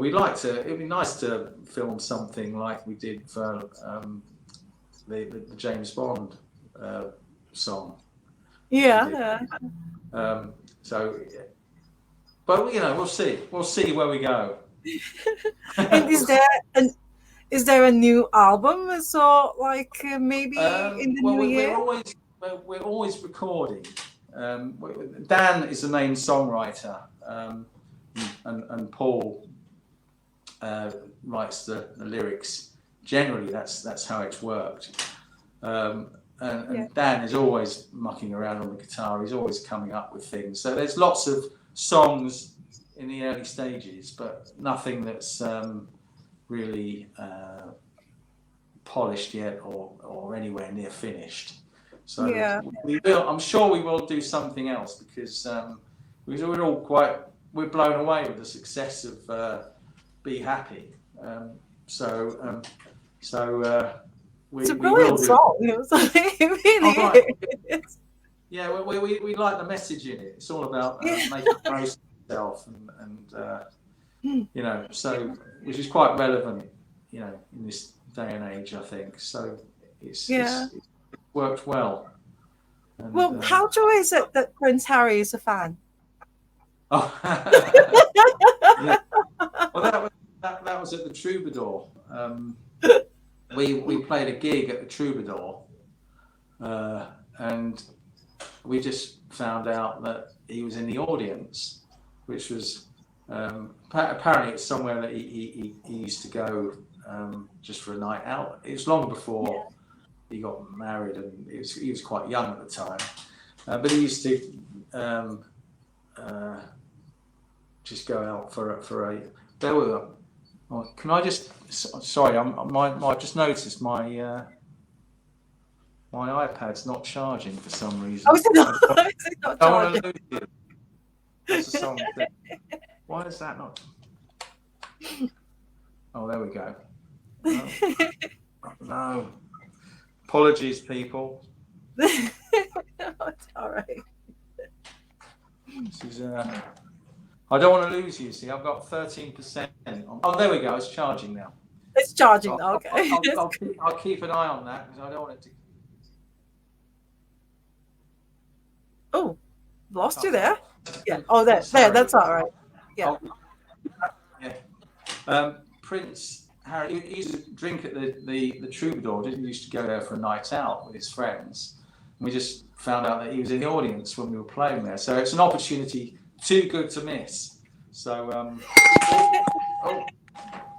it'd be nice to film something like we did for the James Bond song. Yeah, yeah. So, but we'll see. We'll see where we go. And is there a new album? So like maybe in the Well, new year? we're always recording. Dan is the main songwriter, and Paul writes the lyrics. Generally, that's how it's worked. And Dan is always mucking around on the guitar. He's always coming up with things. So there's lots of songs in the early stages, but nothing that's really polished yet, or anywhere near finished. So Yeah. I'm sure we will do something else, because we're blown away with the success of Be Happy. So It's a we will brilliant do. song. It Oh, really right. is. Yeah, we like the message in it. It's all about making the most of yourself, and so, which is quite relevant, in this day and age, I think. So it's worked well. And, Well, how true is it that Prince Harry is a fan? oh, yeah. Well, that was at the Troubadour. We played a gig at the Troubadour, and we just found out that he was in the audience, which was apparently it's somewhere that he used to go just for a night out. It was long before he got married, and he was quite young at the time, but he used to um, uh, just go out for a. There we go. Oh, can I just? Sorry, I've just noticed my iPad's not charging for some Oh, reason. is it not, is it not I don't want charging? to lose you. That's the song thing. Why is that not? Oh, there we go. No, no. Apologies, people. No, it's all right. This is. I don't want to lose you. See, I've got 13% on. Oh, there we go. It's charging now. It's charging So now. Okay. I'll keep an eye on that because I don't want it to. Oh, lost you Oh, there. Yeah. Oh, there. sorry. That's all right. Yeah. Oh, yeah. Prince Harry, he used to drink at the Troubadour, didn't he? He used to go there for a night out with his friends. And we just found out that he was in the audience when we were playing there. So it's an opportunity too good to miss. So, oh,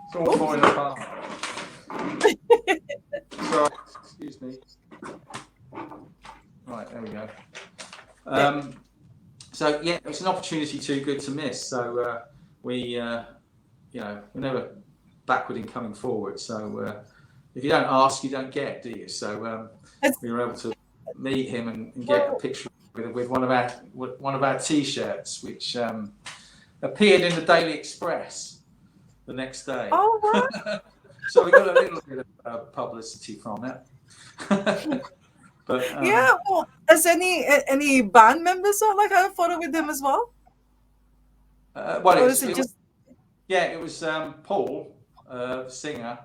it's all falling apart. Sorry, excuse me. Right, there we go. So yeah, it's an opportunity too good to miss. So we're never backward in coming forward. So if you don't ask, you don't get, do you? So we were able to meet him and get a picture with one of our T-shirts, which appeared in the Daily Express the next day. Oh, wow. So we got a little bit of publicity from it. But Yeah. Well, has any band members like had a photo with him as well? well, Or is it just? it was Paul, singer,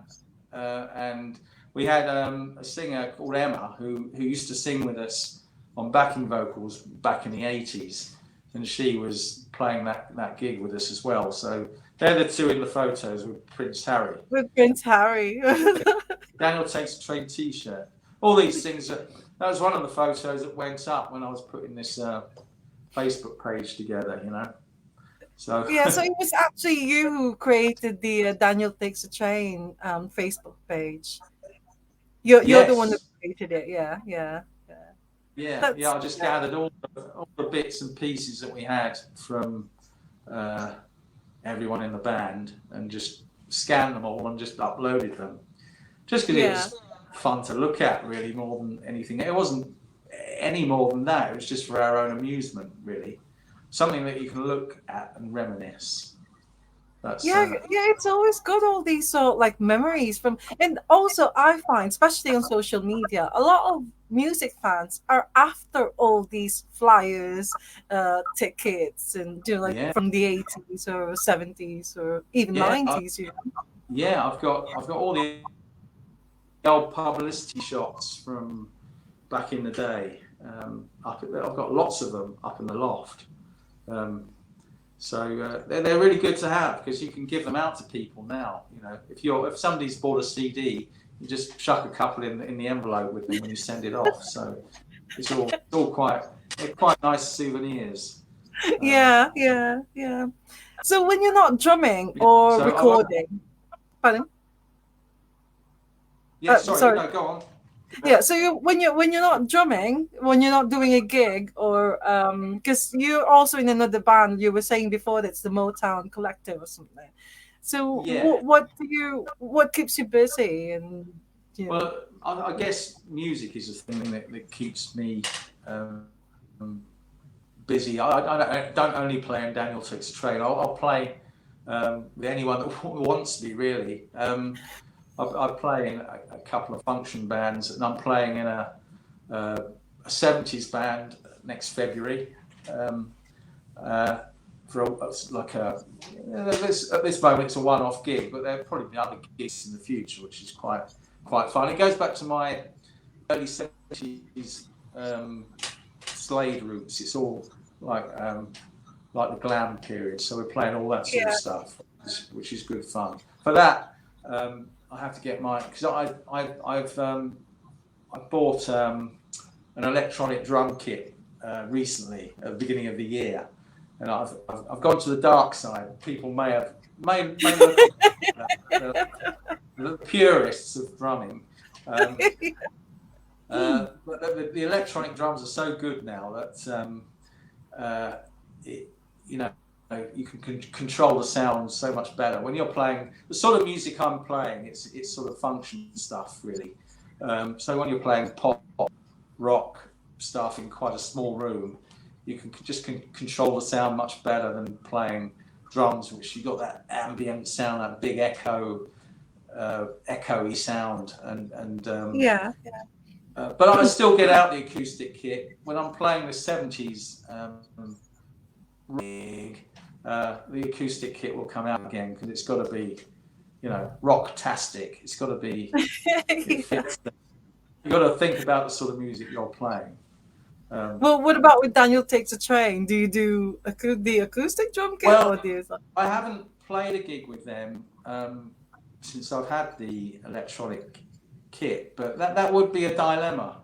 and we had a singer called Emma who used to sing with us on backing vocals back in the 80s, and she was playing that gig with us as well. So they're the two in the photos with Prince Harry. With Prince Harry. Daniel Takes a Train T-shirt. All these things. That was one of the photos that went up when I was putting this Facebook page together. So Yeah, so it was actually you who created the Daniel Takes a Train Facebook page. You're the one who yes. created it. Yeah, yeah, yeah. Yeah. I just gathered all the bits and pieces that we had from everyone in the band and just scanned them all and just uploaded them. Just because it was fun to look at, really, more than anything. It wasn't any more than that. It was just for our own amusement, really. Something that you can look at and reminisce. That's Yeah, it's always good, all these sort of like memories from, and also I find, especially on social media, a lot of music fans are after all these flyers, tickets, and like yeah, from the 80s or 70s or even yeah, 90s. yeah. I've got all the old publicity shots from back in the day. I've got lots of them up in the loft. So they're really good to have because you can give them out to people now. If somebody's bought a CD, you just chuck a couple in the envelope with them when you send it off. So it's all quite nice souvenirs. Yeah. So when you're not drumming or recording, pardon? Yeah, sorry. Sorry. No, go on. Yeah, so when you're not drumming, when you're not doing a gig, or because you're also in another band, you were saying before that's the Motown Collective or something. So Yeah. what keeps you busy? And well, I guess music is the thing that keeps me busy. I don't only play in Daniel Takes a Train. I'll play with anyone that wants me, really. I play in a couple of function bands, and I'm playing in a 70s band next February. At this moment, it's a one-off gig, but there'll probably be other gigs in the future, which is quite fun. It goes back to my early 70s Slade roots. It's all like the glam period, so we're playing all that sort of stuff, which is good fun. For that. I have to get because I bought an electronic drum kit recently at the beginning of the year, and I've gone to the dark side. People may look the purists of drumming, but the electronic drums are so good now that it, you know, you can control the sound so much better when you're playing the sort of music I'm playing. It's sort of function stuff really. So when you're playing pop, rock stuff in quite a small room, you can just control the sound much better than playing drums, which you got that ambient sound, that big echoey sound, Yeah. but I still get out the acoustic kit when I'm playing the 70s rig. The acoustic kit will come out again because it's got to be, rock-tastic. It's got to be, it Yeah. fits. You've got to think about the sort of music you're playing. Well, what about with Daniel Takes a Train? Do you do the acoustic drum kit, Well, or do you? I haven't played a gig with them since I've had the electronic kit, but that would be a dilemma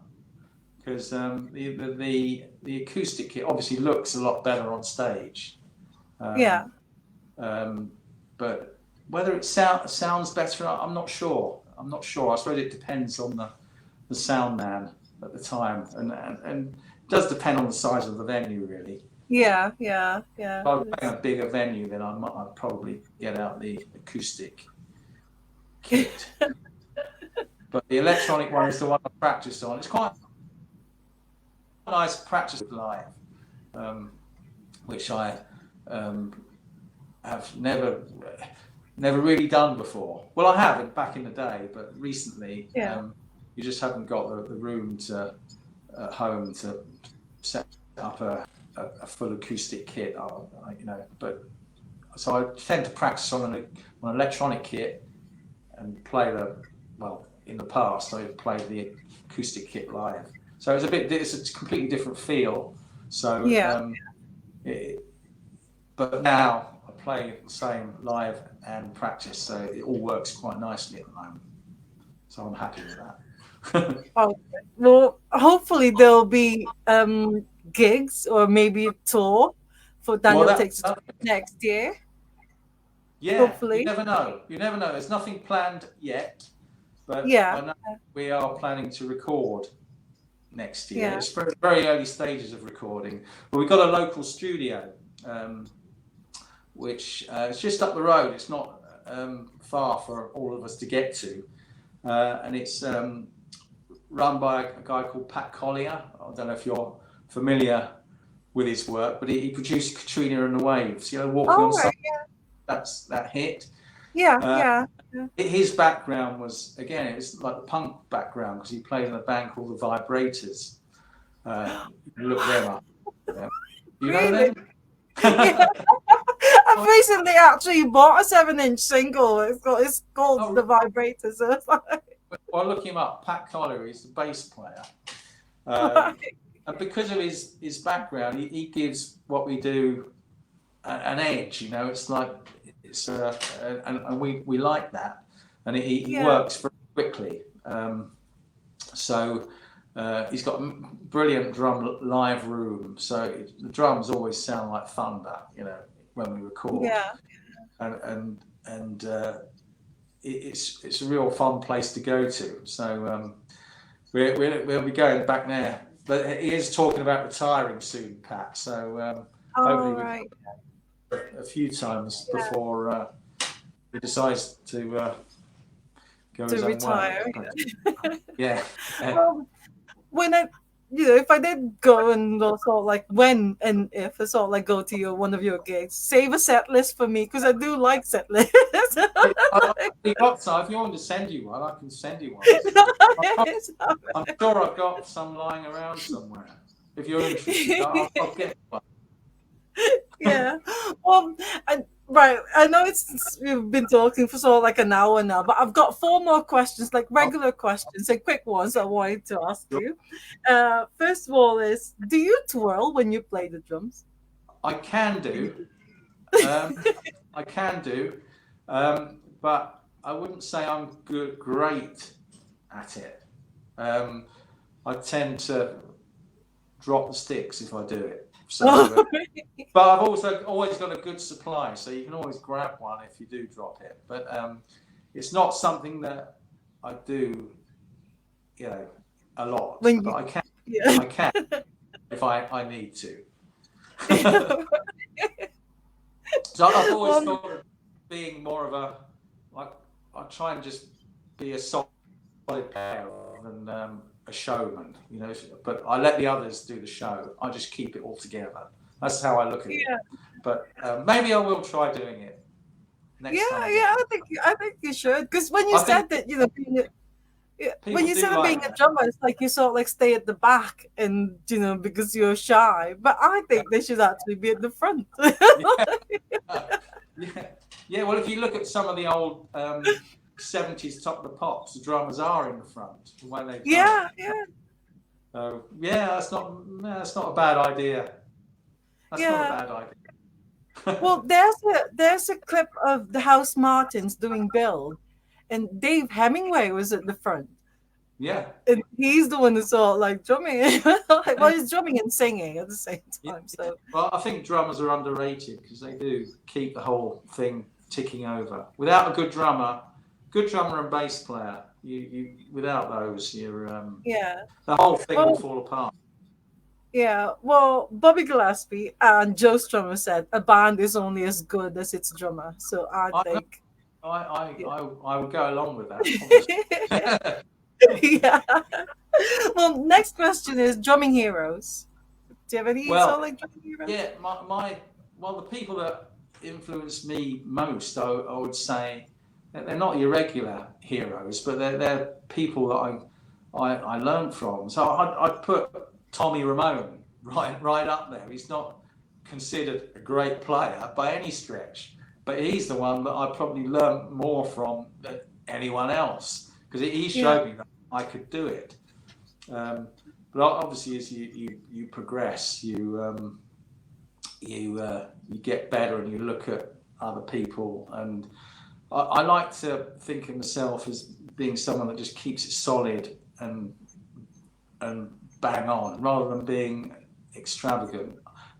because the acoustic kit obviously looks a lot better on stage, Yeah. but whether it sounds better, I'm not sure. I'm not sure. I suppose it depends on the sound man at the time, and it does depend on the size of the venue, really. Yeah. Yeah. Yeah. If I was playing a bigger venue, then I'd probably get out the acoustic kit. But the electronic one is the one I practiced on. It's quite nice practice live, which I have never really done before. Well, I have back in the day, but recently, Yeah. you just haven't got the room at home to set up a full acoustic kit. But so I tend to practice on an electronic kit and play in the past I played the acoustic kit live. So it's a completely different feel. So, Yeah. but now I play the same live and practice, so it all works quite nicely at the moment. So I'm happy with that. Oh, well, hopefully there'll be gigs or maybe a tour for Well, Daniel Takes a Tour next year. yeah, you Hopefully. never know. You never know. There's nothing planned yet, but Yeah. I know we are planning to record next year. Yeah. It's very early stages of recording, but we've got a local studio, which is just up the road. It's not far for all of us to get to, and it's run by a guy called Pat Collier. I don't know if you're familiar with his work, but he produced Katrina and the Waves. Walking Oh, on Sun. right. That's that hit. Yeah. Uh, Yeah. his background was, again, it was like the punk background because he played in a band called the Vibrators. Look them up. Yeah. You know Really? them? Yeah. I've recently actually bought a 7-inch single. It's called Oh, The Vibrators. So it's well, look him up. Pat Collier, he's the bass player. like, And because of his background, he gives what we do an edge. It's like and we like that, and he yeah. works very quickly. So he's got a brilliant drum live room. So the drums always sound like thunder, when we record, Yeah. and it's a real fun place to go to. So we'll be going back there. But he is talking about retiring soon, Pat. So All hopefully we right. a few times Yeah. before he decides to go To his own way. retire. But, yeah. Well, when if I did go and also like when and if I sort of like go to one of your gigs, save a set list for me because I do like set lists. I've got some. If you want me to send you one, I can send you one. I'm sure I've got some lying around somewhere. If you're interested, I'll get one. Yeah. Well, right. I know we've been talking for sort of like an hour now, but I've got 4 more questions, like regular questions, and quick ones I wanted to ask you. First of all, do you twirl when you play the drums? I can do. I can do, but I wouldn't say I'm great at it. I tend to drop the sticks if I do it. So, but I've also always got a good supply, so you can always grab one if you do drop it. But it's not something that I do, a lot. When but you, I can, yeah. I can if I need to. So I've always Well, thought of being more of a, like, I try and just be a solid player rather than a showman, you know. But I let the others do the show. I just keep it all together. That's how I look at it. yeah, But maybe I will try doing it yeah, next time I get. yeah. I think you should, because when you I think said that, yeah, when people you do said that being like a that. drummer, it's like you sort of like stay at the back, and because you're shy. But I think they should actually be at the front. Yeah, yeah, yeah. Well, if you look at some of the old 70s top of the pops, the drummers are in the front the way they've done it. Yeah, yeah, So yeah, that's not a bad idea. That's not a yeah. bad idea. Well, there's a clip of the House Martins doing Build, and Dave Hemingway was at the front, Yeah. and he's the one that's all like drumming. Well, he's drumming and singing at the same Yeah. time. So Well, I think drummers are underrated because they do keep the whole thing ticking over. Without a good drummer and bass player, you without those, yeah. the whole thing will Well, fall apart. yeah. Well, Bobby Gillespie and Joe Strummer said a band is only as good as its drummer. So I I know. think, yeah. I would go along with that, obviously. Yeah. Well, next question is drumming heroes. Do you have any sort Well, of like drumming heroes? yeah, well, the people that influenced me most, I would say, that they're not your regular heroes, but they're people that I learned from. So I'd put Tommy Ramone right up there. He's not considered a great player by any stretch, but he's the one that I probably learned more from than anyone else because he Yeah. showed me that I could do it. Um, but obviously, as you progress, you get better and you look at other people. And I like to think of myself as being someone that just keeps it solid and bang on, rather than being extravagant.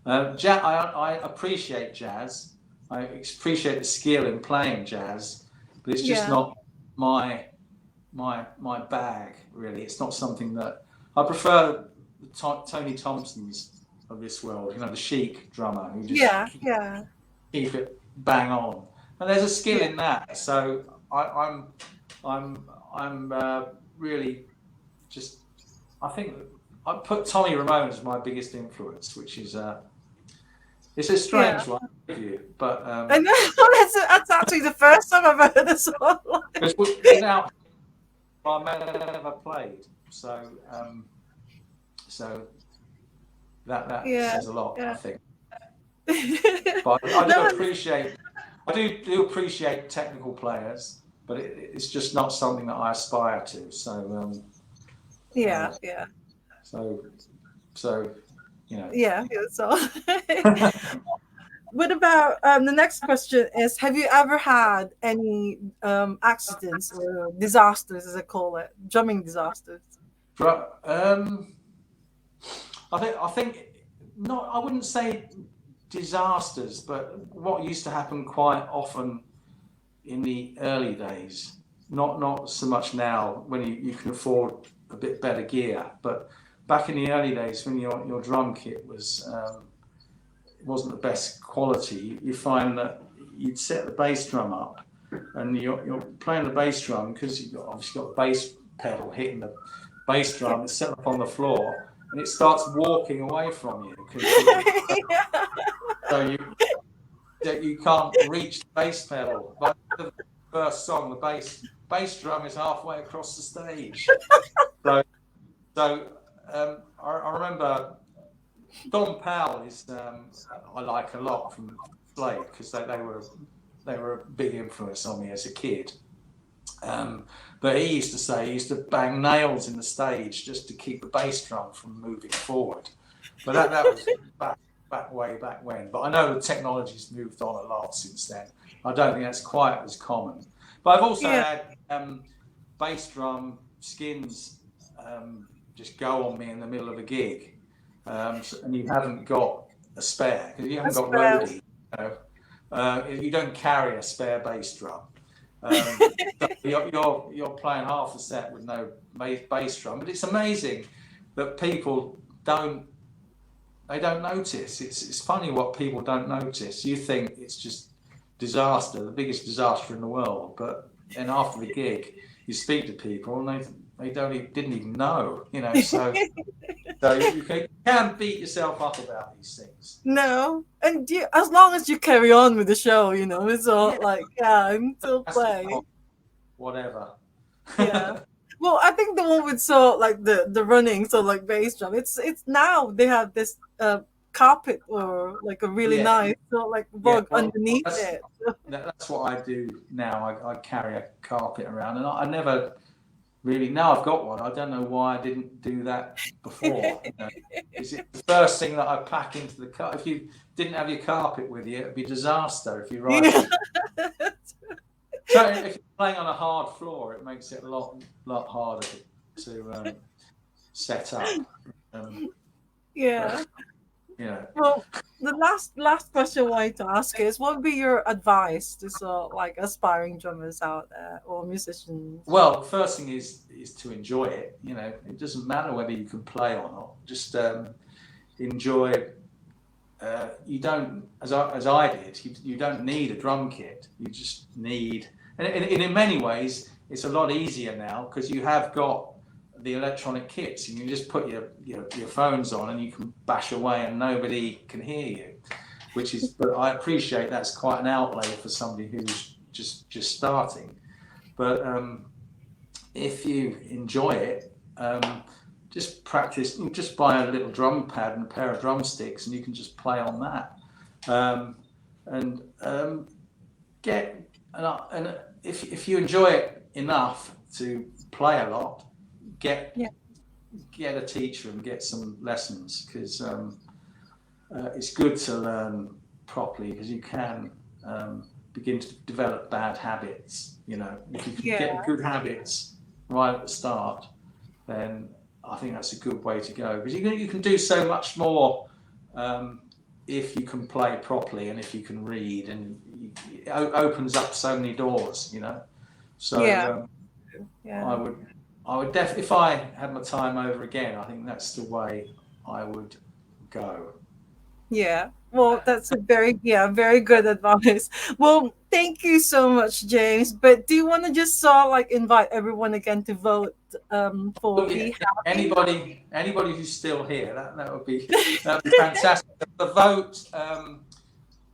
I appreciate jazz. I appreciate the skill in playing jazz, but it's just Yeah. not my my bag really. It's not something that I prefer. The Tony Thompsons of this world, the Chic drummer who just Yeah. Yeah. keep it bang on, and there's a skill Yeah. in that. So I'm really just I think I put Tommy Ramone as my biggest influence, which is it's a Yeah. strange one with you, but And that's actually the first time I've heard this one. without I never played, so that Yeah. says a lot, I Yeah. think. But I do No. appreciate I do appreciate technical players, but it's just not something that I aspire to. Yeah. Uh, Yeah. so so you know. Yeah. Yeah. So, what about the next question is: have you ever had any accidents or disasters, as I call it, drumming disasters? But I think not. I wouldn't say disasters, but what used to happen quite often in the early days. Not so much now when you can afford a bit better gear, but back in the early days when your drum kit wasn't the best quality, you find that you'd set the bass drum up and you're playing the bass drum because you've obviously got the bass pedal hitting the bass drum. It's set up on the floor and it starts walking away from you so you can't reach the bass pedal. By the first song, the bass drum is halfway across the stage. So I remember Don Powell is I like a lot from Slade because they were a big influence on me as a kid. But he used to say he used to bang nails in the stage just to keep the bass drum from moving forward. But that was way back when. But I know the technology's moved on a lot since then. I don't think that's quite as common. But I've also Yeah. had bass drum skins just go on me in the middle of a gig, and you haven't got a spare because you haven't got roadie. You don't carry a spare bass drum. So you're playing half the set with no bass drum, but it's amazing that people don't they don't notice. It's funny what people don't notice. You think it's just disaster, the biggest disaster in the world, but then after the gig, you speak to people and they don't even, didn't even know, you know. So you can beat yourself up about these things. No, and as long as you carry on with the show, it's all Yeah, like, yeah, I'm still that's the playing. point. Whatever. Yeah. Well, I think the one with like the running, so like bass drum. It's now they have this carpet or like a really Yeah, nice like yeah. rug Well, underneath it. that's what I do now. I carry a carpet around, and I never really. Now I've got one. I don't know why I didn't do that before. You know, is it the first thing that I pack into the car? If you didn't have your carpet with you, it'd be a disaster if you ride Yeah. on. So if you're playing on a hard floor, it makes it a lot harder to set up. Um, Yeah. but you know, Well, the last question I wanted to ask is, what would be your advice to like aspiring drummers out there or musicians? well, the first thing is to enjoy it. You know, it doesn't matter whether you can play or not. Just enjoy. You don't, as I did. You don't need a drum kit. You just need, and in many ways, it's a lot easier now because you have got the electronic kits. You can just put your phones on and you can bash away and nobody can hear you. Which is, but I appreciate that's quite an outlay for somebody who's just starting. But if you enjoy it, just practice. Just buy a little drum pad and a pair of drumsticks, and you can just play on that. Um, and get and if you enjoy it enough to play a lot, get Yeah. get a teacher and get some lessons because it's good to learn properly because you can begin to develop bad habits. You know, if you can Yeah. get good habits right at the start, then I think that's a good way to go because you can do so much more if you can play properly and if you can read and it opens up so many doors. You know, Yeah. so I Yeah. would definitely if I had my time over again, I think that's the way I would go. Yeah. Well, that's a very good advice. Well, thank you so much, James. But do you want to just like invite everyone again to vote for Oh yeah, Be yeah. Happy? Anybody who's still here, that would be fantastic. The vote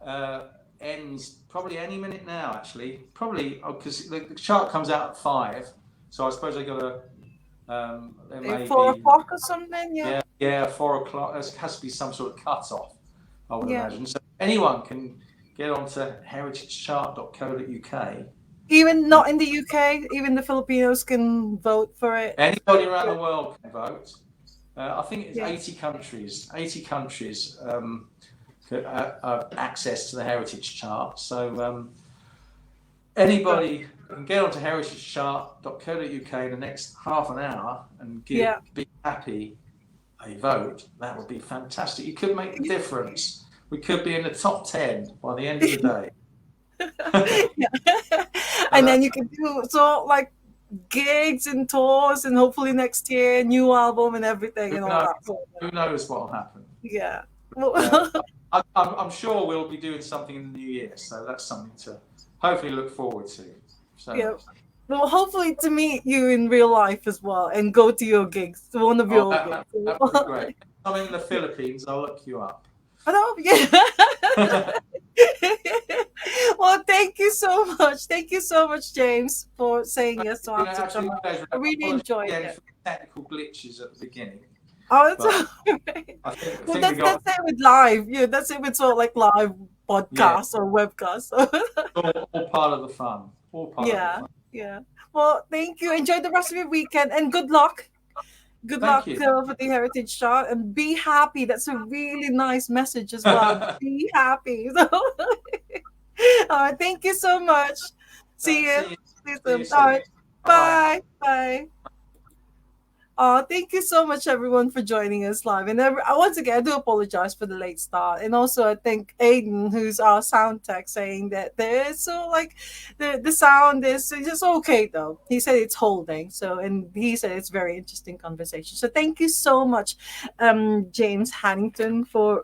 uh, ends probably any minute now. Actually, probably because the chart comes out at 5, so I suppose I got to. There may be 4 o'clock or something? Yeah. yeah 4 o'clock. There has to be some sort of cut off. I would Yeah. imagine. So anyone can get onto heritagechart.co.uk. Even not in the UK, even the Filipinos can vote for it. Anybody around the world can vote. I think it's Yeah. 80 countries. 80 countries access to the heritage chart. So Good. anybody can get onto heritagechart.co.uk in the next half an hour and give Yeah. Be Happy a vote. That would be fantastic. You could make the difference. We could be in the top 10 by the end of the day. Yeah. So And then you can do like gigs and tours and hopefully next year new album and everything who and all knows? that. So, Who knows what will happen? yeah. Uh, Well, I'm sure we'll be doing something in the new year, so that's something to hopefully look forward to. yeah. So, Well, hopefully to meet you in real life as well and go to your gigs, to one of oh, your gigs. that would be great. I'm in the Philippines. I'll look you up. Oh, yeah. Well, thank you so much. Thank you so much, James, for saying yes to answer Absolute John. pleasure. I really Apologies enjoyed again it. for the technical glitches at the beginning, Oh, it's but all right. I think, I Well, think we that's got it with live. Yeah, that's it with like live yeah, podcasts or webcasts. all part of the fun. All part of the Yeah, fun. yeah. Well, thank you. Enjoy the rest of your weekend and good luck. Good Thank luck you. for the Heritage Shot and be happy. That's a really nice message as well. Be happy. So, all right. Thank you so much. See you. See you. See you See you soon. All soon. right. Bye bye. Bye. Bye. Thank you so much, everyone, for joining us live. And once again, I do apologize for the late start. And also, I think Aiden, who's our sound tech, saying that there's so like the sound is just okay though. He said it's holding. So, and he said it's very interesting conversation. So, thank you so much, James Hannington, for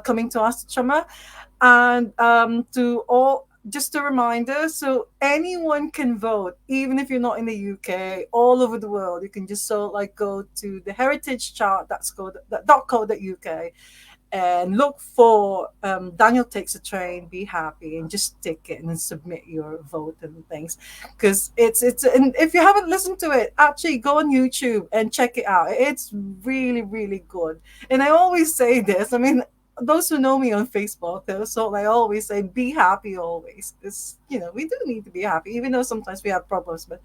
coming to us, Chama. And to all, just a reminder, so anyone can vote, even if you're not in the UK, all over the world. You can just like go to the heritage chart .co.uk and look for Daniel Takes a Train, Be Happy, and just tick it and then submit your vote and things. Because it's and if you haven't listened to it, actually go on YouTube and check it out. It's really, really good. And I always say this, I mean, those who know me on Facebook, so I always say, be happy always. Because, we do need to be happy, even though sometimes we have problems, but,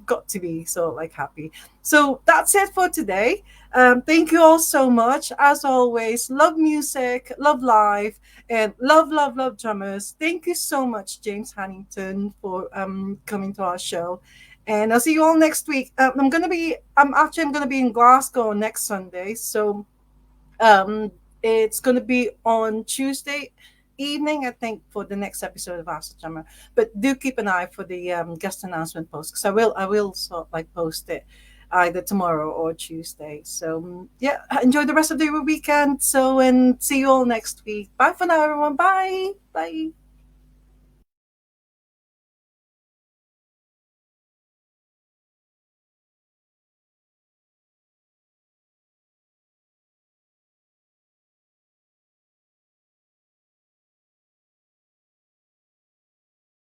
got to be like happy. So that's it for today. Thank you all so much. As always, love music, love life, and love, love, love drummers. Thank you so much, James Hannington, for coming to our show. And I'll see you all next week. I'm gonna be in Glasgow next Sunday. So um, it's gonna be on Tuesday evening, I think, for the next episode of Ask Drummer. But do keep an eye for the guest announcement post, because I will sort of like post it either tomorrow or Tuesday. So yeah, enjoy the rest of the weekend. So, and see you all next week. Bye for now, everyone. Bye. Bye.